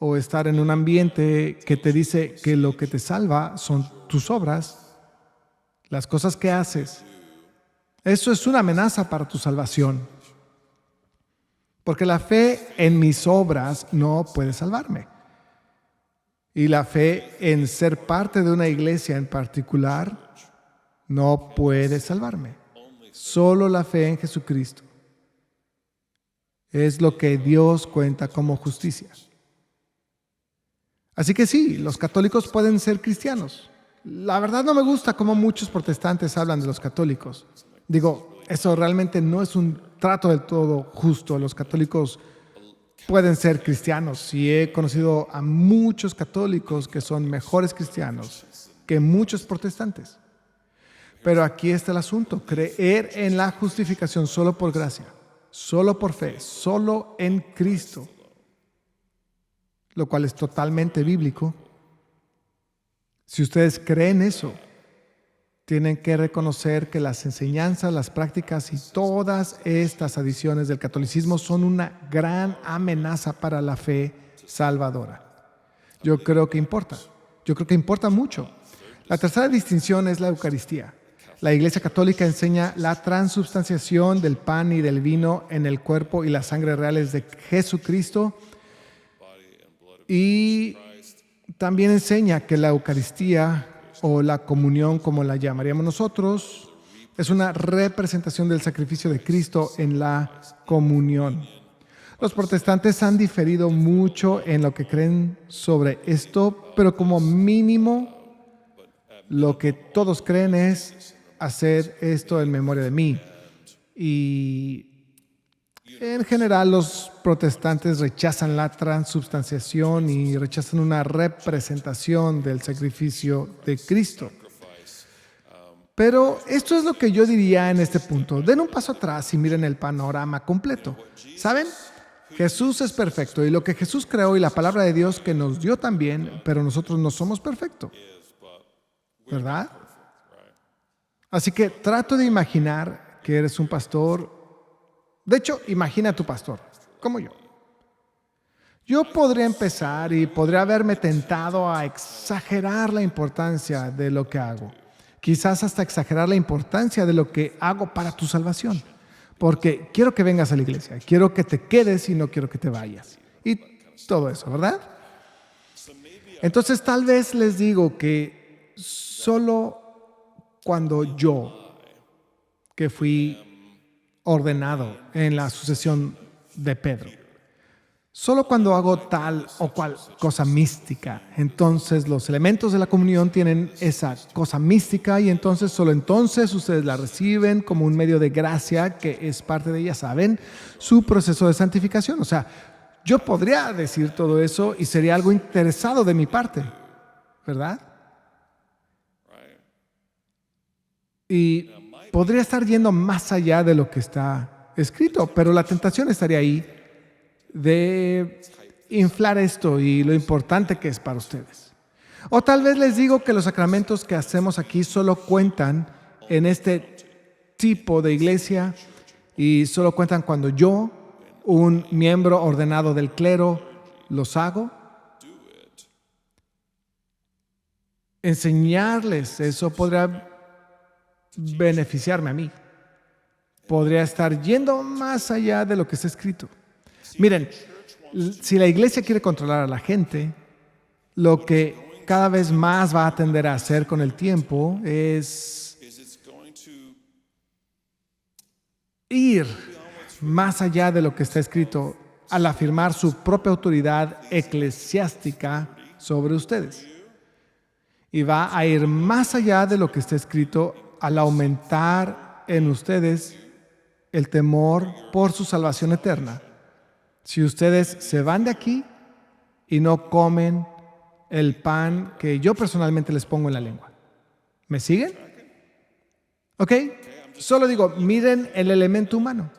o estar en un ambiente que te dice que lo que te salva son tus obras, las cosas que haces, eso es una amenaza para tu salvación. Porque la fe en mis obras no puede salvarme. Y la fe en ser parte de una iglesia en particular no puede salvarme. Solo la fe en Jesucristo es lo que Dios cuenta como justicia. Así que sí, los católicos pueden ser cristianos. La verdad no me gusta cómo muchos protestantes hablan de los católicos. Digo, eso realmente no es un trato del todo justo. Los católicos pueden ser cristianos y he conocido a muchos católicos que son mejores cristianos que muchos protestantes. Pero aquí está el asunto: creer en la justificación solo por gracia, solo por fe, solo en Cristo, lo cual es totalmente bíblico. Si ustedes creen eso, tienen que reconocer que las enseñanzas, las prácticas y todas estas adiciones del catolicismo son una gran amenaza para la fe salvadora. Yo creo que importa. Yo creo que importa mucho. La tercera distinción es la Eucaristía. La Iglesia Católica enseña la transubstanciación del pan y del vino en el cuerpo y la sangre reales de Jesucristo, y también enseña que la Eucaristía, o la comunión como la llamaríamos nosotros, es una representación del sacrificio de Cristo en la comunión. Los protestantes han diferido mucho en lo que creen sobre esto, pero como mínimo lo que todos creen es hacer esto en memoria de mí. Y en general los protestantes rechazan la transubstanciación y rechazan una representación del sacrificio de Cristo. Pero esto es lo que yo diría en este punto. Den un paso atrás y miren el panorama completo. ¿Saben? Jesús es perfecto y lo que Jesús creó y la palabra de Dios que nos dio también, pero nosotros no somos perfectos, ¿verdad? Así que trato de imaginar que eres un pastor. De hecho, imagina a tu pastor, como yo. Yo podría empezar y podría haberme tentado a exagerar la importancia de lo que hago. Quizás hasta exagerar la importancia de lo que hago para tu salvación. Porque quiero que vengas a la iglesia, quiero que te quedes y no quiero que te vayas. Y todo eso, ¿verdad? Entonces tal vez les digo que solo cuando yo, que fui ordenado en la sucesión de Pedro, solo cuando hago tal o cual cosa mística, entonces los elementos de la comunión tienen esa cosa mística y entonces solo entonces ustedes la reciben como un medio de gracia que es parte de, ya saben, su proceso de santificación. O sea, yo podría decir todo eso y sería algo interesado de mi parte, ¿verdad? Y podría estar yendo más allá de lo que está escrito, pero la tentación estaría ahí de inflar esto y lo importante que es para ustedes. O tal vez les digo que los sacramentos que hacemos aquí solo cuentan en este tipo de iglesia y solo cuentan cuando yo, un miembro ordenado del clero, los hago. Enseñarles eso podría beneficiarme a mí. Podría estar yendo más allá de lo que está escrito. Miren, si la iglesia quiere controlar a la gente, lo que cada vez más va a tender a hacer con el tiempo es ir más allá de lo que está escrito al afirmar su propia autoridad eclesiástica sobre ustedes. Y va a ir más allá de lo que está escrito al aumentar en ustedes el temor por su salvación eterna. Si ustedes se van de aquí y no comen el pan que yo personalmente les pongo en la lengua. ¿Me siguen? ¿Ok? Solo digo, miren el elemento humano.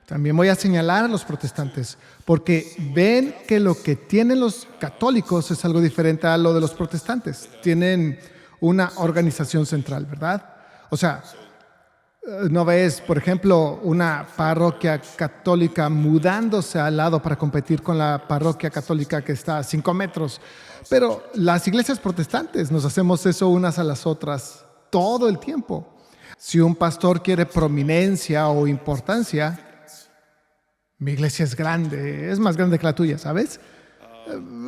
También voy a señalar a los protestantes, porque ven que lo que tienen los católicos es algo diferente a lo de los protestantes. Tienen una organización central, ¿verdad? O sea, no ves, por ejemplo, una parroquia católica mudándose al lado para competir con la parroquia católica que está a 5 metros. Pero las iglesias protestantes nos hacemos eso unas a las otras todo el tiempo. Si un pastor quiere prominencia o importancia, mi iglesia es grande, es más grande que la tuya, ¿sabes?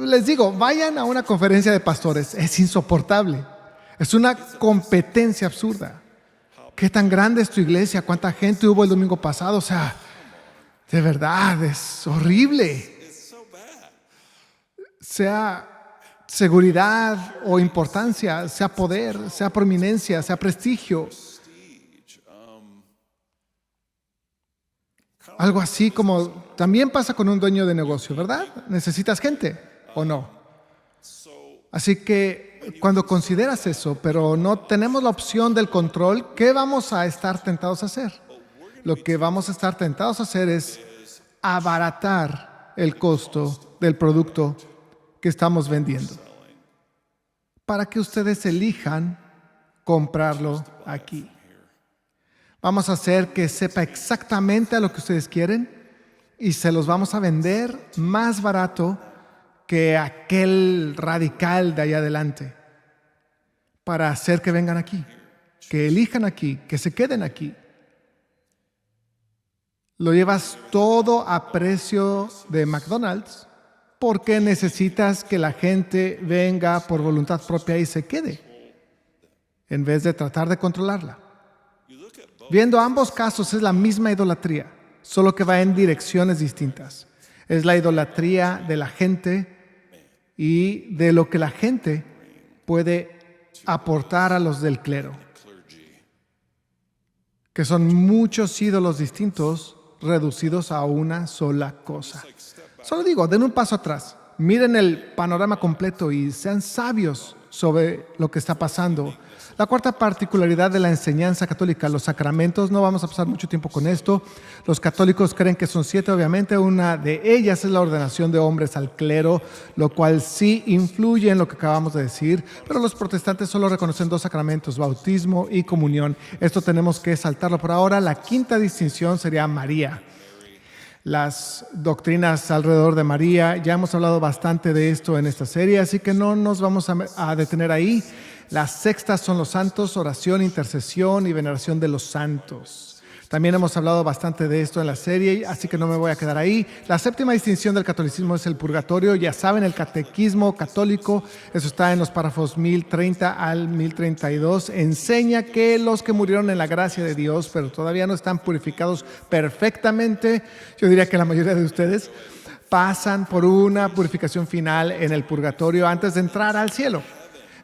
Les digo, vayan a una conferencia de pastores, es insoportable. Es una competencia absurda. ¿Qué tan grande es tu iglesia? ¿Cuánta gente hubo el domingo pasado? O sea, de verdad, es horrible. Sea seguridad o importancia, sea poder, sea prominencia, sea prestigio. Algo así como también pasa con un dueño de negocio, ¿verdad? ¿Necesitas gente o no? Así que cuando consideras eso, pero no tenemos la opción del control, ¿qué vamos a estar tentados a hacer? Lo que vamos a estar tentados a hacer es abaratar el costo del producto que estamos vendiendo para que ustedes elijan comprarlo aquí. Vamos a hacer que sepa exactamente a lo que ustedes quieren y se los vamos a vender más barato que aquel radical de allá adelante para hacer que vengan aquí, que elijan aquí, que se queden aquí. Lo llevas todo a precio de McDonald's porque necesitas que la gente venga por voluntad propia y se quede, en vez de tratar de controlarla. Viendo ambos casos es la misma idolatría, solo que va en direcciones distintas. Es la idolatría de la gente y de lo que la gente puede aportar a los del clero, que son muchos ídolos distintos reducidos a una sola cosa. Solo digo, den un paso atrás, miren el panorama completo y sean sabios sobre lo que está pasando. La cuarta particularidad de la enseñanza católica, los sacramentos. No vamos a pasar mucho tiempo con esto. Los católicos creen que son 7, obviamente. Una de ellas es la ordenación de hombres al clero, lo cual sí influye en lo que acabamos de decir. Pero los protestantes solo reconocen 2 sacramentos, bautismo y comunión. Esto tenemos que saltarlo por ahora. La quinta distinción sería María. Las doctrinas alrededor de María, ya hemos hablado bastante de esto en esta serie, así que no nos vamos a detener ahí. Las sextas son los santos, oración, intercesión y veneración de los santos. También hemos hablado bastante de esto en la serie, así que no me voy a quedar ahí. La séptima distinción del catolicismo es el purgatorio. Ya saben, el catequismo católico, eso está en los párrafos 1030 al 1032, enseña que los que murieron en la gracia de Dios, pero todavía no están purificados perfectamente, yo diría que la mayoría de ustedes, pasan por una purificación final en el purgatorio antes de entrar al cielo.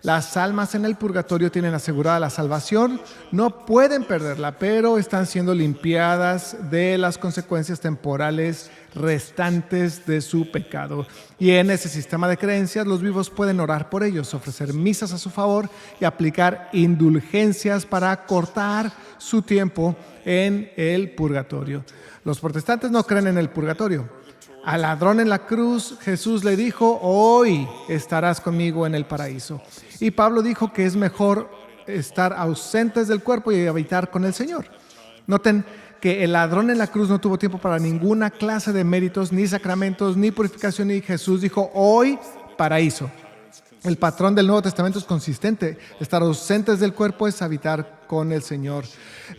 Las almas en el purgatorio tienen asegurada la salvación, no pueden perderla, pero están siendo limpiadas de las consecuencias temporales restantes de su pecado. Y en ese sistema de creencias, los vivos pueden orar por ellos, ofrecer misas a su favor y aplicar indulgencias para cortar su tiempo en el purgatorio. Los protestantes no creen en el purgatorio. Al ladrón en la cruz, Jesús le dijo, hoy estarás conmigo en el paraíso. Y Pablo dijo que es mejor estar ausentes del cuerpo y habitar con el Señor. Noten que el ladrón en la cruz no tuvo tiempo para ninguna clase de méritos, ni sacramentos, ni purificación, y Jesús dijo, hoy paraíso. El patrón del Nuevo Testamento es consistente. Estar ausentes del cuerpo es habitar con el Señor.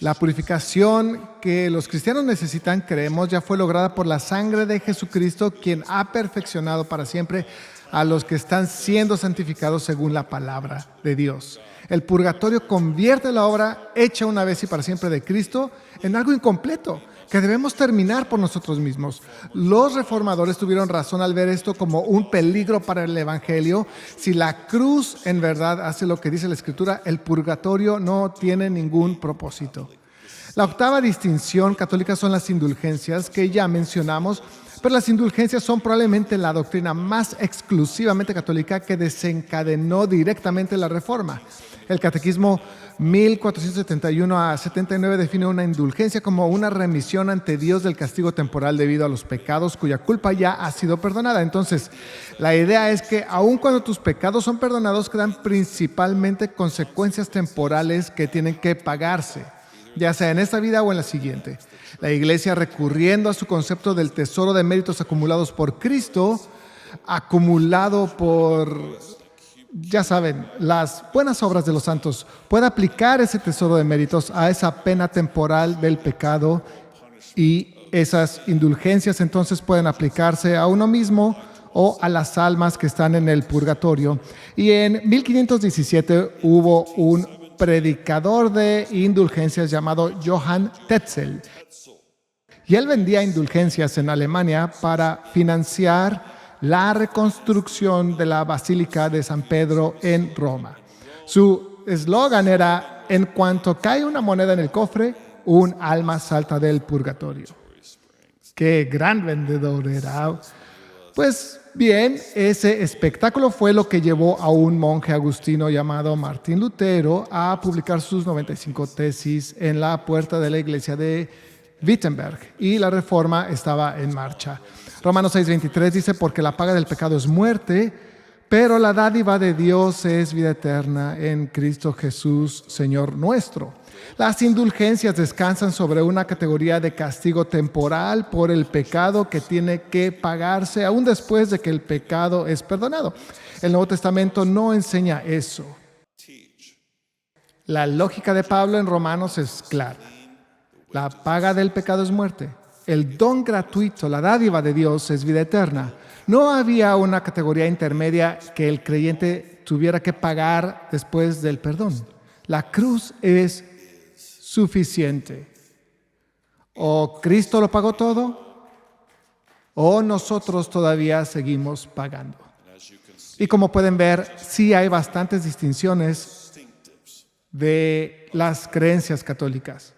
La purificación que los cristianos necesitan, creemos, ya fue lograda por la sangre de Jesucristo, quien ha perfeccionado para siempre a los que están siendo santificados según la palabra de Dios. El purgatorio convierte la obra hecha una vez y para siempre de Cristo en algo incompleto, que debemos terminar por nosotros mismos. Los reformadores tuvieron razón al ver esto como un peligro para el Evangelio. Si la cruz en verdad hace lo que dice la Escritura, el purgatorio no tiene ningún propósito. La octava distinción católica son las indulgencias, que ya mencionamos, pero las indulgencias son probablemente la doctrina más exclusivamente católica que desencadenó directamente la Reforma. El Catequismo 1471 a 79 define una indulgencia como una remisión ante Dios del castigo temporal debido a los pecados cuya culpa ya ha sido perdonada. Entonces, la idea es que aun cuando tus pecados son perdonados, quedan principalmente consecuencias temporales que tienen que pagarse, ya sea en esta vida o en la siguiente. La Iglesia, recurriendo a su concepto del tesoro de méritos acumulados por Cristo, acumulado por, ya saben, las buenas obras de los santos, puede aplicar ese tesoro de méritos a esa pena temporal del pecado, y esas indulgencias entonces pueden aplicarse a uno mismo o a las almas que están en el purgatorio. Y en 1517 hubo un predicador de indulgencias llamado Johann Tetzel, y él vendía indulgencias en Alemania para financiar la reconstrucción de la Basílica de San Pedro en Roma. Su eslogan era: en cuanto cae una moneda en el cofre, un alma salta del purgatorio. ¡Qué gran vendedor era! Pues bien, ese espectáculo fue lo que llevó a un monje agustino llamado Martín Lutero a publicar sus 95 tesis en la puerta de la iglesia de Wittenberg, y la reforma estaba en marcha. Romanos 6:23 dice: porque la paga del pecado es muerte, pero la dádiva de Dios es vida eterna en Cristo Jesús, Señor nuestro. Las indulgencias descansan sobre una categoría de castigo temporal por el pecado que tiene que pagarse aún después de que el pecado es perdonado. El Nuevo Testamento no enseña eso. La lógica de Pablo en Romanos es clara. La paga del pecado es muerte. El don gratuito, la dádiva de Dios, es vida eterna. No había una categoría intermedia que el creyente tuviera que pagar después del perdón. La cruz es suficiente. O Cristo lo pagó todo, o nosotros todavía seguimos pagando. Y como pueden ver, sí hay bastantes distinciones de las creencias católicas.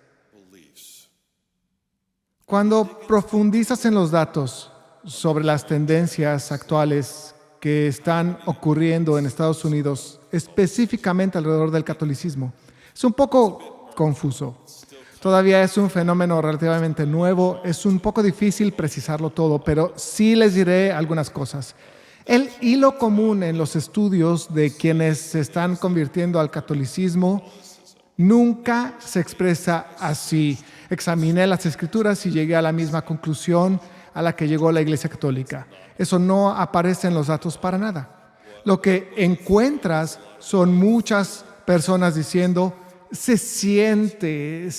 Cuando profundizas en los datos sobre las tendencias actuales que están ocurriendo en Estados Unidos, específicamente alrededor del catolicismo, es un poco confuso. Todavía es un fenómeno relativamente nuevo, es un poco difícil precisarlo todo, pero sí les diré algunas cosas. El hilo común en los estudios de quienes se están convirtiendo al catolicismo nunca se expresa así. Examiné las Escrituras y llegué a la misma conclusión a la que llegó la Iglesia Católica. Eso no aparece en los datos para nada. Lo que encuentras son muchas personas diciendo: se siente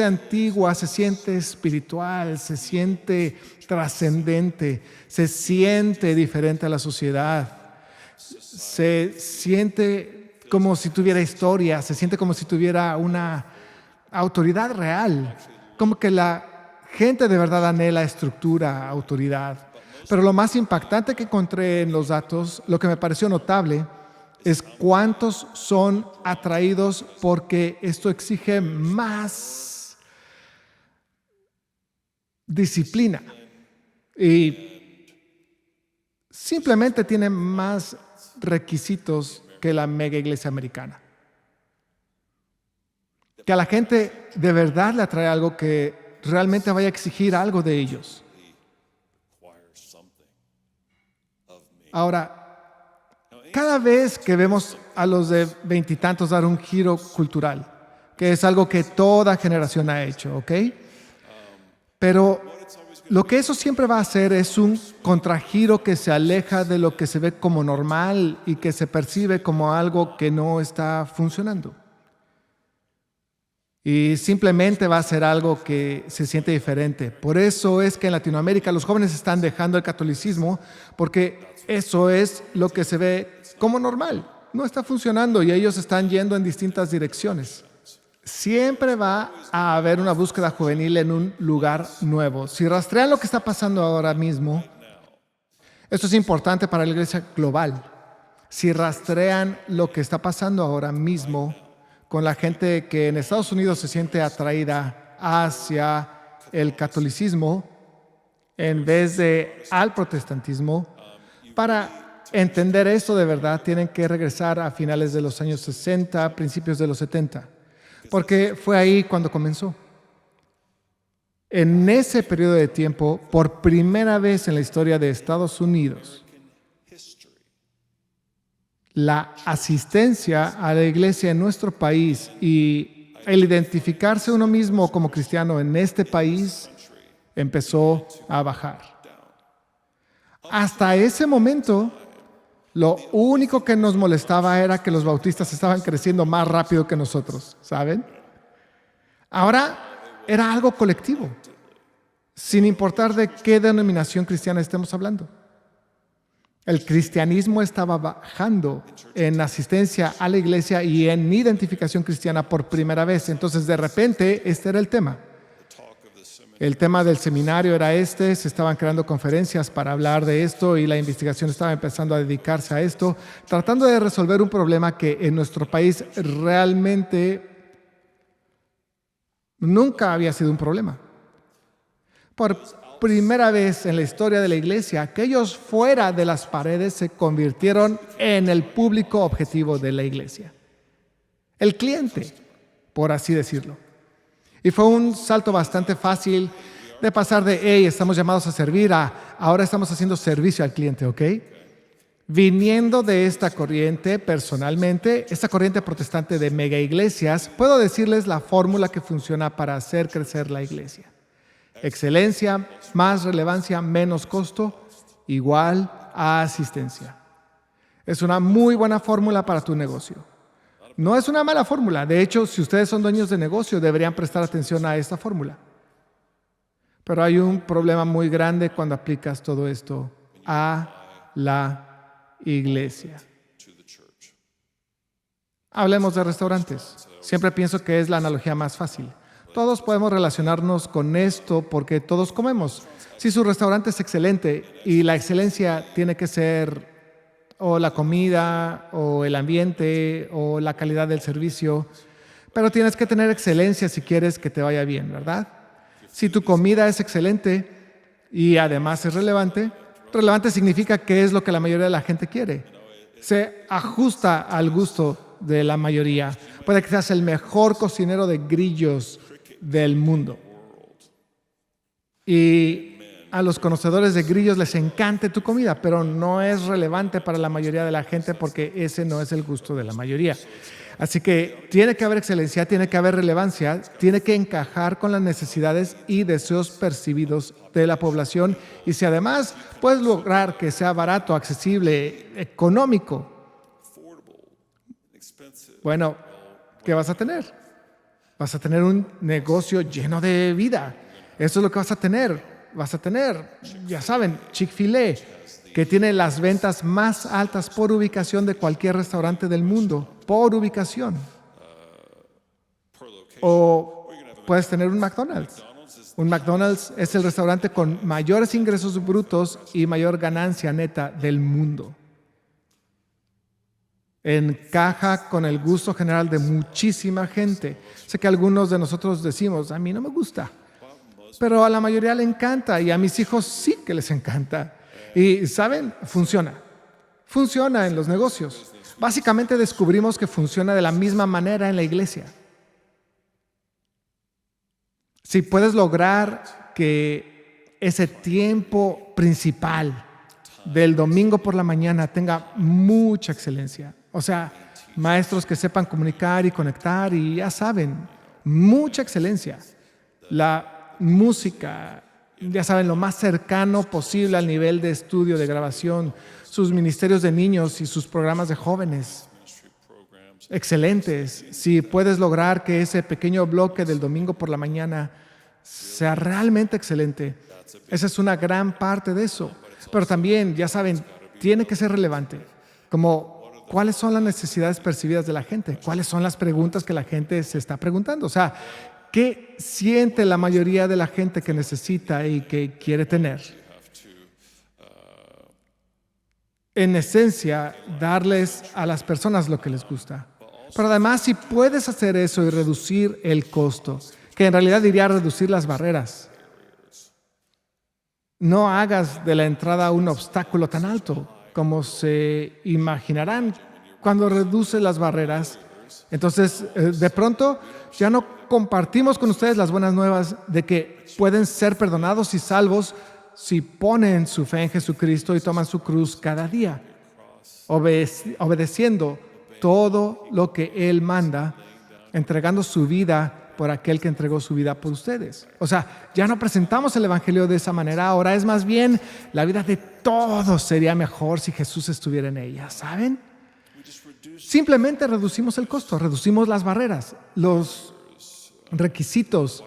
antigua, se siente espiritual, se siente trascendente, se siente diferente a la sociedad, se siente como si tuviera historia, se siente como si tuviera una autoridad real, como que la gente de verdad anhela estructura, autoridad. Pero lo más impactante que encontré en los datos, lo que me pareció notable, es cuántos son atraídos porque esto exige más disciplina y simplemente tiene más requisitos que la mega iglesia americana. Que a la gente de verdad le atrae algo que realmente vaya a exigir algo de ellos. Ahora, cada vez que vemos a los de veintitantos dar un giro cultural, que es algo que toda generación ha hecho, ¿ok? Pero lo que eso siempre va a hacer es un contragiro que se aleja de lo que se ve como normal y que se percibe como algo que no está funcionando. Y simplemente va a ser algo que se siente diferente. Por eso es que en Latinoamérica los jóvenes están dejando el catolicismo, porque eso es lo que se ve como normal. No está funcionando y ellos están yendo en distintas direcciones. Siempre va a haber una búsqueda juvenil en un lugar nuevo. Si rastrean lo que está pasando ahora mismo, esto es importante para la iglesia global. Si rastrean lo que está pasando ahora mismo con la gente que en Estados Unidos se siente atraída hacia el catolicismo en vez de al protestantismo, para entender esto de verdad tienen que regresar a finales de los años 60, principios de los 70. Porque fue ahí cuando comenzó. En ese periodo de tiempo, por primera vez en la historia de Estados Unidos, la asistencia a la iglesia en nuestro país y el identificarse uno mismo como cristiano en este país empezó a bajar. Hasta ese momento, lo único que nos molestaba era que los bautistas estaban creciendo más rápido que nosotros, ¿saben? Ahora era algo colectivo, sin importar de qué denominación cristiana estemos hablando. El cristianismo estaba bajando en asistencia a la iglesia y en identificación cristiana por primera vez. Entonces, de repente, este era el tema. El tema del seminario era se estaban creando conferencias para hablar de esto y la investigación estaba empezando a dedicarse a esto, tratando de resolver un problema que en nuestro país realmente nunca había sido un problema. Por primera vez en la historia de la iglesia, aquellos fuera de las paredes se convirtieron en el público objetivo de la iglesia. El cliente, por así decirlo. Y fue un salto bastante fácil de pasar de, hey, estamos llamados a servir, a ahora estamos haciendo servicio al cliente, ¿ok? Viniendo de esta corriente, personalmente, esta corriente protestante de mega iglesias, puedo decirles la fórmula que funciona para hacer crecer la iglesia. Excelencia, más relevancia, menos costo, igual a asistencia. Es una muy buena fórmula para tu negocio. No es una mala fórmula. De hecho, si ustedes son dueños de negocio, deberían prestar atención a esta fórmula. Pero hay un problema muy grande cuando aplicas todo esto a la iglesia. Hablemos de restaurantes. Siempre pienso que es la analogía más fácil. Todos podemos relacionarnos con esto porque todos comemos. Si su restaurante es excelente y la excelencia tiene que ser o la comida, o el ambiente, o la calidad del servicio, pero tienes que tener excelencia si quieres que te vaya bien, ¿verdad? Si tu comida es excelente y además es relevante, relevante significa que es lo que la mayoría de la gente quiere. Se ajusta al gusto de la mayoría. Puede que seas el mejor cocinero de grillos del mundo. Y a los conocedores de grillos les encante tu comida, pero no es relevante para la mayoría de la gente porque ese no es el gusto de la mayoría. Así que tiene que haber excelencia, tiene que haber relevancia, tiene que encajar con las necesidades y deseos percibidos de la población. Y si además puedes lograr que sea barato, accesible, económico, bueno, ¿qué vas a tener? Vas a tener un negocio lleno de vida. Eso es lo que vas a tener. Vas a tener, ya saben, Chick-fil-A, que tiene las ventas más altas por ubicación de cualquier restaurante del mundo, por ubicación. O puedes tener un McDonald's. Un McDonald's es el restaurante con mayores ingresos brutos y mayor ganancia neta del mundo. Encaja con el gusto general de muchísima gente. Sé que algunos de nosotros decimos, a mí no me gusta. Pero a la mayoría le encanta y a mis hijos sí que les encanta. Y, ¿saben? Funciona. Funciona en los negocios. Básicamente descubrimos que funciona de la misma manera en la iglesia. Si puedes lograr que ese tiempo principal del domingo por la mañana tenga mucha excelencia, o sea, maestros que sepan comunicar y conectar y ya saben, mucha excelencia. La música, ya saben, lo más cercano posible al nivel de estudio, de grabación, sus ministerios de niños y sus programas de jóvenes. Excelentes. Si puedes lograr que ese pequeño bloque del domingo por la mañana sea realmente excelente, esa es una gran parte de eso. Pero también, ya saben, tiene que ser relevante. Como, ¿cuáles son las necesidades percibidas de la gente? ¿Cuáles son las preguntas que la gente se está preguntando? O sea, ¿qué siente la mayoría de la gente que necesita y que quiere tener? En esencia, darles a las personas lo que les gusta. Pero además, si puedes hacer eso y reducir el costo, que en realidad diría reducir las barreras, no hagas de la entrada un obstáculo tan alto como se imaginarán cuando reduces las barreras. Entonces, de pronto, ya no compartimos con ustedes las buenas nuevas de que pueden ser perdonados y salvos si ponen su fe en Jesucristo y toman su cruz cada día, obedeciendo todo lo que Él manda, entregando su vida por aquel que entregó su vida por ustedes. O sea, ya no presentamos el Evangelio de esa manera, ahora es más bien la vida de todos sería mejor si Jesús estuviera en ella, ¿saben? Simplemente reducimos el costo, reducimos las barreras, los requisitos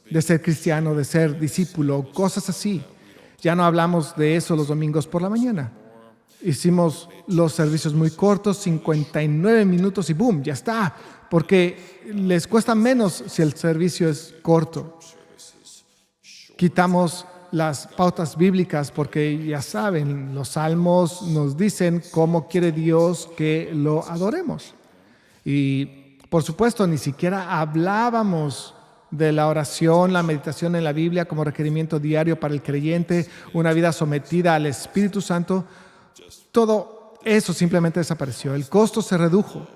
de ser cristiano, de ser discípulo, cosas así. Ya no hablamos de eso los domingos por la mañana. Hicimos los servicios muy cortos, 59 minutos y ¡boom! Ya está, porque les cuesta menos si el servicio es corto. Quitamos las pautas bíblicas porque ya saben, los salmos nos dicen cómo quiere Dios que lo adoremos. Y por supuesto, ni siquiera hablábamos de la oración, la meditación en la Biblia como requerimiento diario para el creyente, una vida sometida al Espíritu Santo. Todo eso simplemente desapareció, el costo se redujo.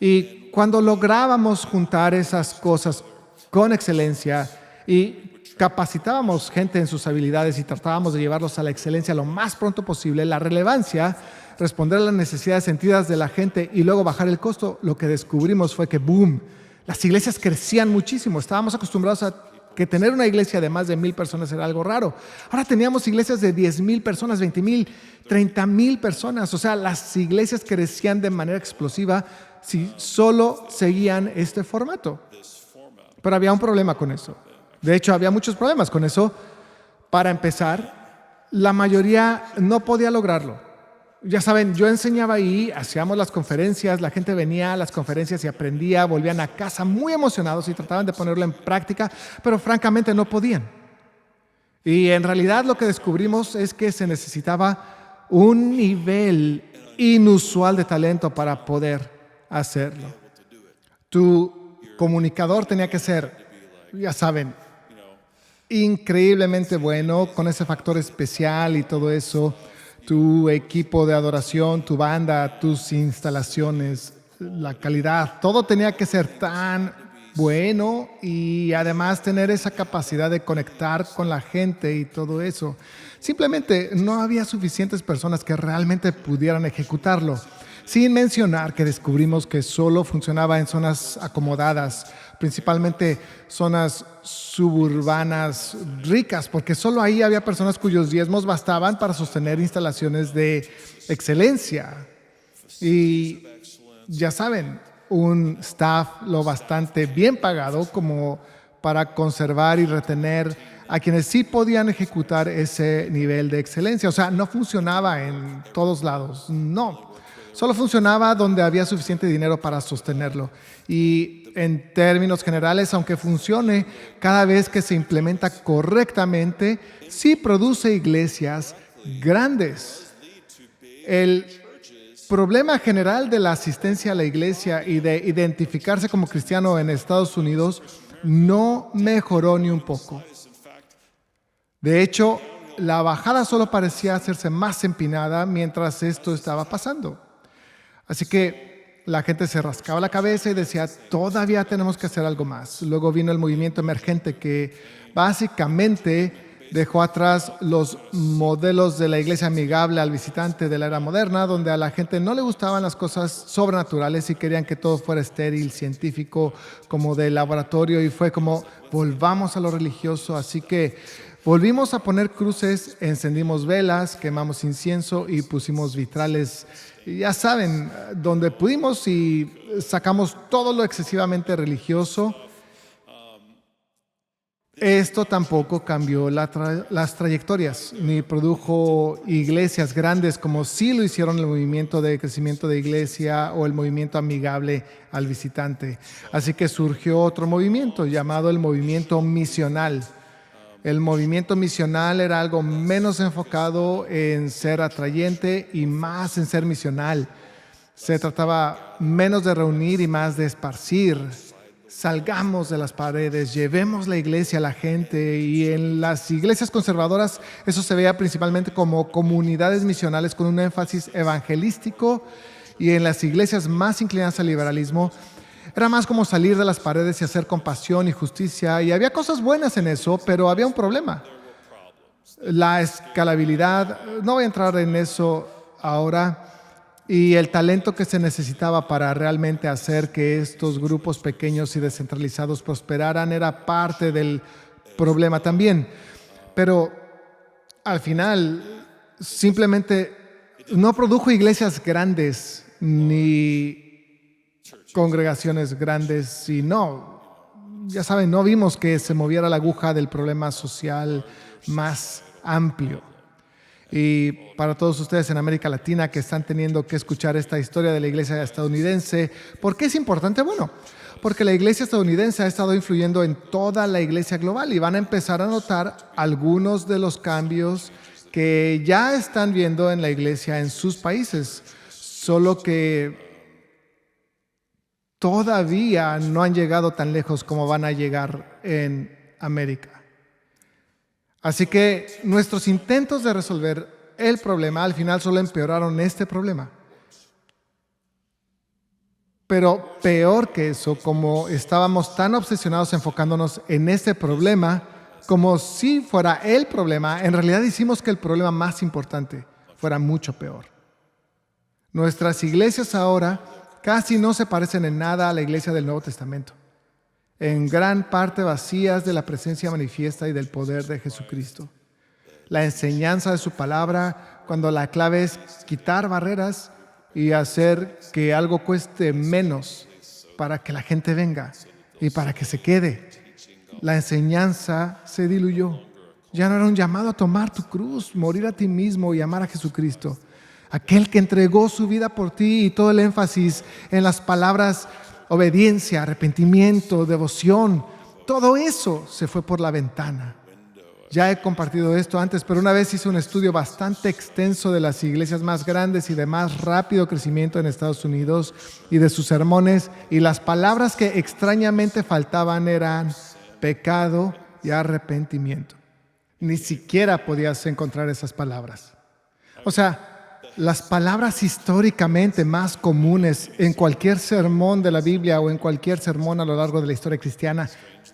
Y cuando lográbamos juntar esas cosas con excelencia y capacitábamos gente en sus habilidades y tratábamos de llevarlos a la excelencia lo más pronto posible, la relevancia, responder a las necesidades sentidas de la gente y luego bajar el costo, lo que descubrimos fue que ¡boom! Las iglesias crecían muchísimo. Estábamos acostumbrados a que tener una iglesia de más de 1,000 personas era algo raro. Ahora teníamos iglesias de 10,000 personas, 20,000, 30,000 personas. O sea, las iglesias crecían de manera explosiva si solo seguían este formato. Pero había un problema con eso. De hecho, había muchos problemas con eso. Para empezar, la mayoría no podía lograrlo. Ya saben, yo enseñaba ahí, hacíamos las conferencias, la gente venía a las conferencias y aprendía, volvían a casa muy emocionados y trataban de ponerlo en práctica, pero francamente no podían. Y en realidad lo que descubrimos es que se necesitaba un nivel inusual de talento para poder hacerlo. Tu comunicador tenía que ser, ya saben, increíblemente bueno, con ese factor especial y todo eso. Tu equipo de adoración, tu banda, tus instalaciones, la calidad, todo tenía que ser tan bueno y además tener esa capacidad de conectar con la gente y todo eso. Simplemente no había suficientes personas que realmente pudieran ejecutarlo. Sin mencionar que descubrimos que solo funcionaba en zonas acomodadas, principalmente zonas suburbanas ricas, porque solo ahí había personas cuyos diezmos bastaban para sostener instalaciones de excelencia. Y ya saben, un staff lo bastante bien pagado como para conservar y retener a quienes sí podían ejecutar ese nivel de excelencia. O sea, no funcionaba en todos lados, no. Solo funcionaba donde había suficiente dinero para sostenerlo. Y en términos generales, aunque funcione, cada vez que se implementa correctamente, sí produce iglesias grandes. El problema general de la asistencia a la iglesia y de identificarse como cristiano en Estados Unidos no mejoró ni un poco. De hecho, la bajada solo parecía hacerse más empinada mientras esto estaba pasando. Así que la gente se rascaba la cabeza y decía, todavía tenemos que hacer algo más. Luego vino el movimiento emergente que básicamente dejó atrás los modelos de la iglesia amigable al visitante de la era moderna, donde a la gente no le gustaban las cosas sobrenaturales y querían que todo fuera estéril, científico, como de laboratorio, y fue como, volvamos a lo religioso. Así que Volvimos a poner cruces, encendimos velas, quemamos incienso y pusimos vitrales, ya saben, donde pudimos, y sacamos todo lo excesivamente religioso. Esto tampoco cambió las trayectorias, ni produjo iglesias grandes como sí lo hicieron el movimiento de crecimiento de iglesia o el movimiento amigable al visitante. Así que surgió otro movimiento llamado el movimiento misional. El movimiento misional era algo menos enfocado en ser atrayente y más en ser misional. Se trataba menos de reunir y más de esparcir. Salgamos de las paredes, llevemos la iglesia a la gente. Y en las iglesias conservadoras eso se veía principalmente como comunidades misionales con un énfasis evangelístico, y en las iglesias más inclinadas al liberalismo era más como salir de las paredes y hacer compasión y justicia. Y había cosas buenas en eso, pero había un problema: la escalabilidad. No voy a entrar en eso ahora. Y el talento que se necesitaba para realmente hacer que estos grupos pequeños y descentralizados prosperaran era parte del problema también. Pero al final simplemente no produjo iglesias grandes ni congregaciones grandes, y ya saben, no vimos que se moviera la aguja del problema social más amplio. Y para todos ustedes en América Latina que están teniendo que escuchar esta historia de la iglesia estadounidense, ¿por qué es importante? Bueno, porque la iglesia estadounidense ha estado influyendo en toda la iglesia global y van a empezar a notar algunos de los cambios que ya están viendo en la iglesia en sus países, solo que todavía no han llegado tan lejos como van a llegar en América. Así que nuestros intentos de resolver el problema al final solo empeoraron este problema. Pero peor que eso, como estábamos tan obsesionados enfocándonos en este problema, como si fuera el problema, en realidad hicimos que el problema más importante fuera mucho peor. Nuestras iglesias ahora casi no se parecen en nada a la iglesia del Nuevo Testamento, en gran parte vacías de la presencia manifiesta y del poder de Jesucristo. La enseñanza de su palabra, cuando la clave es quitar barreras y hacer que algo cueste menos para que la gente venga y para que se quede. La enseñanza se diluyó. Ya no era un llamado a tomar tu cruz, morir a ti mismo y amar a Jesucristo, aquel que entregó su vida por ti, y todo el énfasis en las palabras obediencia, arrepentimiento, devoción. Todo eso se fue por la ventana. Ya he compartido esto antes, pero una vez hice un estudio bastante extenso de las iglesias más grandes y de más rápido crecimiento en Estados Unidos y de sus sermones, y las palabras que extrañamente faltaban eran pecado y arrepentimiento. Ni siquiera podías encontrar esas palabras. O sea, las palabras históricamente más comunes en cualquier sermón de la Biblia o en cualquier sermón a lo largo de la historia cristiana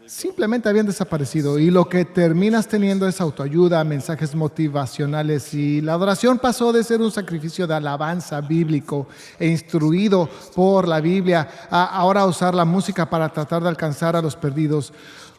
simplemente habían desaparecido, y lo que terminas teniendo es autoayuda, mensajes motivacionales, y la adoración pasó de ser un sacrificio de alabanza bíblico e instruido por la Biblia a ahora usar la música para tratar de alcanzar a los perdidos,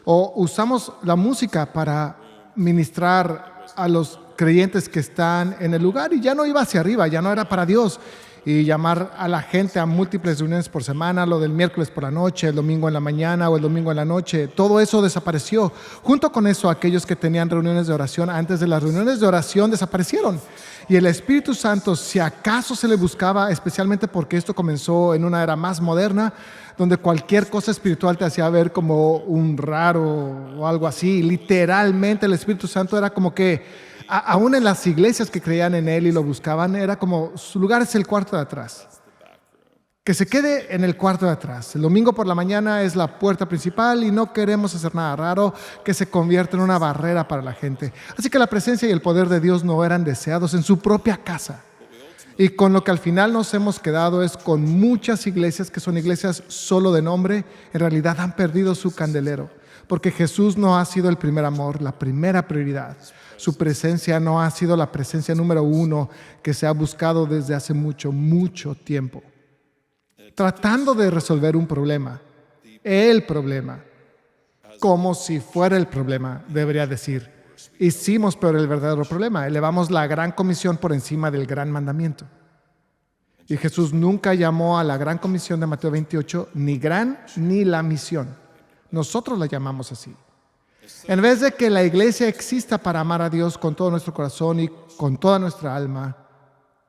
o usamos la música para ministrar a los creyentes que están en el lugar, y ya no iba hacia arriba, ya no era para Dios. Y llamar a la gente a múltiples reuniones por semana, lo del miércoles por la noche, el domingo en la mañana o el domingo en la noche, todo eso desapareció. Junto con eso, aquellos que tenían reuniones de oración antes de las reuniones de oración desaparecieron. Y el Espíritu Santo, si acaso se le buscaba, especialmente porque esto comenzó en una era más moderna, donde cualquier cosa espiritual te hacía ver como un raro o algo así. Literalmente el Espíritu Santo era como que, aún en las iglesias que creían en Él y lo buscaban, era como su lugar es el cuarto de atrás. Que se quede en el cuarto de atrás. El domingo por la mañana es la puerta principal y no queremos hacer nada raro que se convierta en una barrera para la gente. Así que la presencia y el poder de Dios no eran deseados en su propia casa. Y con lo que al final nos hemos quedado es con muchas iglesias que son iglesias solo de nombre, en realidad han perdido su candelero. Porque Jesús no ha sido el primer amor, la primera prioridad. Su presencia no ha sido la presencia número uno que se ha buscado desde hace mucho, mucho tiempo. Tratando de resolver un problema, el problema, como si fuera el problema, debería decir. Hicimos peor el verdadero problema. Elevamos la gran comisión por encima del gran mandamiento. Y Jesús nunca llamó a la gran comisión de Mateo 28 ni gran ni la misión. Nosotros la llamamos así. En vez de que la iglesia exista para amar a Dios con todo nuestro corazón y con toda nuestra alma,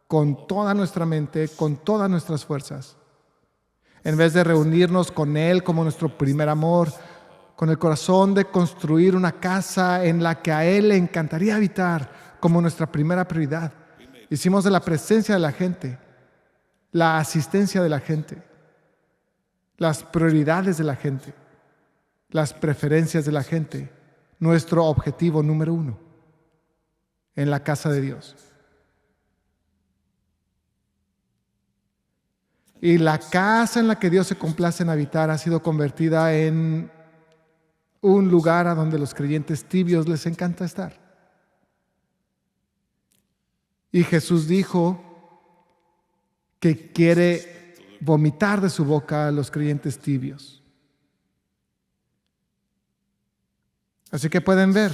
con toda nuestra mente, con todas nuestras fuerzas, en vez de reunirnos con Él como nuestro primer amor, con el corazón de construir una casa en la que a Él le encantaría habitar como nuestra primera prioridad, hicimos de la presencia de la gente, la asistencia de la gente, las prioridades de la gente, las preferencias de la gente, nuestro objetivo número 1 en la casa de Dios. Y la casa en la que Dios se complace en habitar ha sido convertida en un lugar a donde los creyentes tibios les encanta estar. Y Jesús dijo que quiere vomitar de su boca a los creyentes tibios. Así que pueden ver,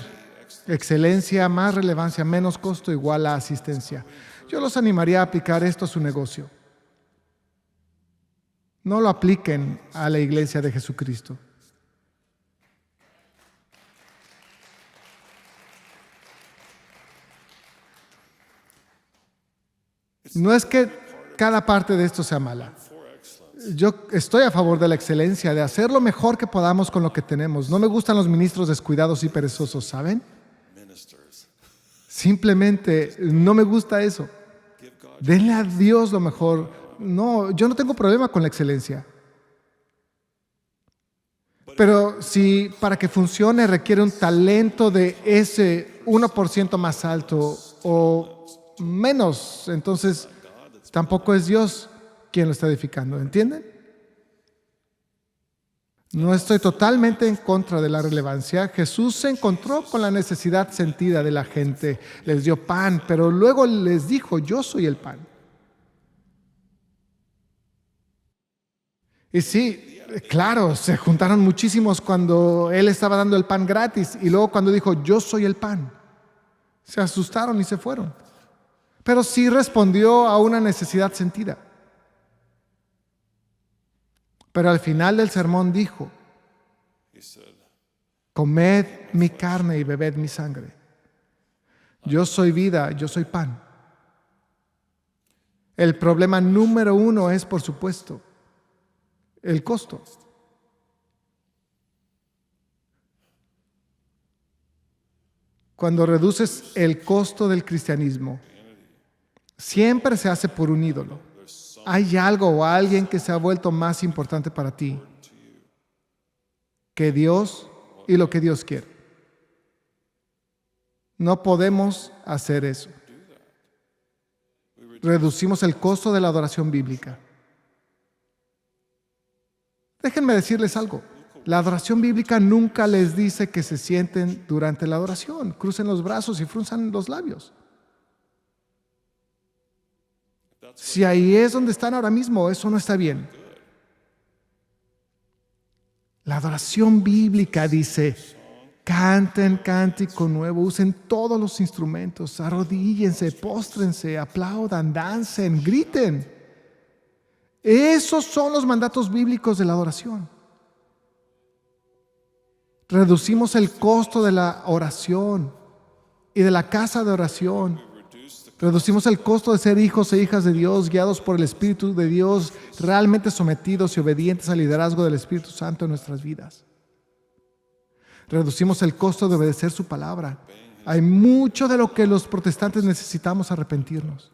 excelencia más relevancia, menos costo igual a asistencia. Yo los animaría a aplicar esto a su negocio. No lo apliquen a la iglesia de Jesucristo. No es que cada parte de esto sea mala. Yo estoy a favor de la excelencia, de hacer lo mejor que podamos con lo que tenemos. No me gustan los ministros descuidados y perezosos, ¿saben? Simplemente no me gusta eso. Denle a Dios lo mejor. No, yo no tengo problema con la excelencia. Pero si para que funcione requiere un talento de ese 1% más alto o menos, entonces tampoco es Dios quien lo está edificando, ¿entienden? No estoy totalmente en contra de la relevancia. Jesús se encontró con la necesidad sentida de la gente. Les dio pan, pero luego les dijo, yo soy el pan. Y sí, claro, se juntaron muchísimos cuando Él estaba dando el pan gratis y luego cuando dijo, yo soy el pan. Se asustaron y se fueron. Pero sí respondió a una necesidad sentida. Pero al final del sermón dijo, comed mi carne y bebed mi sangre. Yo soy vida, yo soy pan. El problema número 1 es, por supuesto, el costo. Cuando reduces el costo del cristianismo, siempre se hace por un ídolo. Hay algo o alguien que se ha vuelto más importante para ti que Dios y lo que Dios quiere. No podemos hacer eso. Reducimos el costo de la adoración bíblica. Déjenme decirles algo. La adoración bíblica nunca les dice que se sienten durante la adoración, crucen los brazos y frunzan los labios. Si ahí es donde están ahora mismo, eso no está bien. La adoración bíblica dice, canten cántico nuevo, usen todos los instrumentos, arrodíllense, póstrense, aplaudan, dancen, griten. Esos son los mandatos bíblicos de la adoración. Reducimos el costo de la oración y de la casa de oración. Reducimos el costo de ser hijos e hijas de Dios, guiados por el Espíritu de Dios, realmente sometidos y obedientes al liderazgo del Espíritu Santo en nuestras vidas. Reducimos el costo de obedecer su palabra. Hay mucho de lo que los protestantes necesitamos arrepentirnos.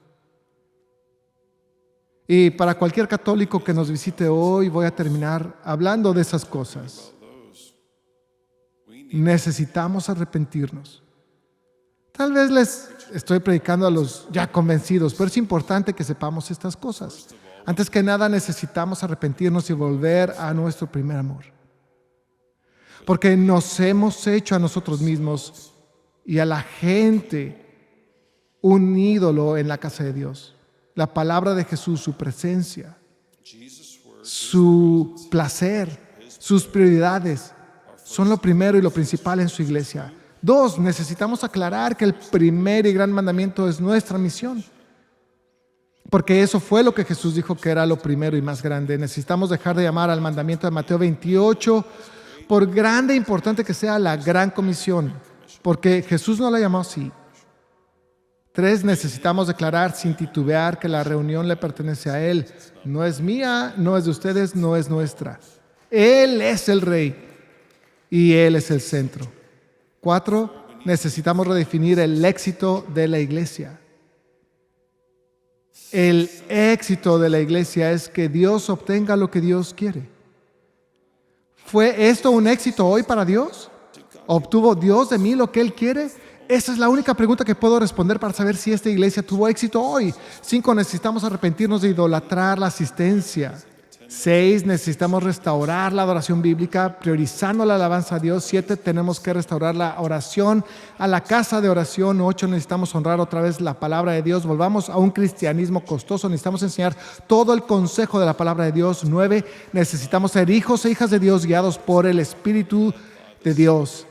Y para cualquier católico que nos visite hoy, voy a terminar hablando de esas cosas. Necesitamos arrepentirnos. Tal vez les estoy predicando a los ya convencidos, pero es importante que sepamos estas cosas. Antes que nada, necesitamos arrepentirnos y volver a nuestro primer amor. Porque nos hemos hecho a nosotros mismos y a la gente un ídolo en la casa de Dios. La palabra de Jesús, su presencia, su placer, sus prioridades son lo primero y lo principal en su iglesia. 2, necesitamos aclarar que el primer y gran mandamiento es nuestra misión. Porque eso fue lo que Jesús dijo que era lo primero y más grande. Necesitamos dejar de llamar al mandamiento de Mateo 28, por grande e importante que sea, la gran comisión, porque Jesús no la llamó así. 3, necesitamos declarar sin titubear que la reunión le pertenece a Él. No es mía, no es de ustedes, no es nuestra. Él es el Rey y Él es el centro. 4, necesitamos redefinir el éxito de la iglesia. El éxito de la iglesia es que Dios obtenga lo que Dios quiere. ¿Fue esto un éxito hoy para Dios? ¿Obtuvo Dios de mí lo que Él quiere? Esa es la única pregunta que puedo responder para saber si esta iglesia tuvo éxito hoy. 5, necesitamos arrepentirnos de idolatrar la asistencia. 6, necesitamos restaurar la adoración bíblica, priorizando la alabanza a Dios. 7, tenemos que restaurar la oración a la casa de oración. 8, necesitamos honrar otra vez la palabra de Dios. Volvamos a un cristianismo costoso. Necesitamos enseñar todo el consejo de la palabra de Dios. 9, necesitamos ser hijos e hijas de Dios guiados por el Espíritu de Dios.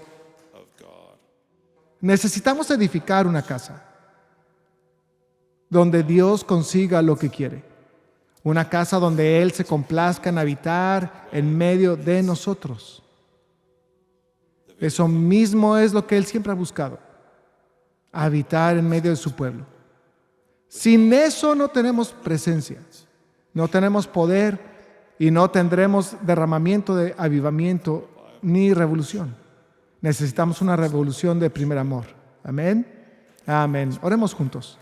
Necesitamos edificar una casa donde Dios consiga lo que quiere. Una casa donde Él se complazca en habitar en medio de nosotros. Eso mismo es lo que Él siempre ha buscado. Habitar en medio de su pueblo. Sin eso no tenemos presencia, no tenemos poder y no tendremos derramamiento de avivamiento ni revolución. Necesitamos una revolución de primer amor. Amén. Amén. Oremos juntos.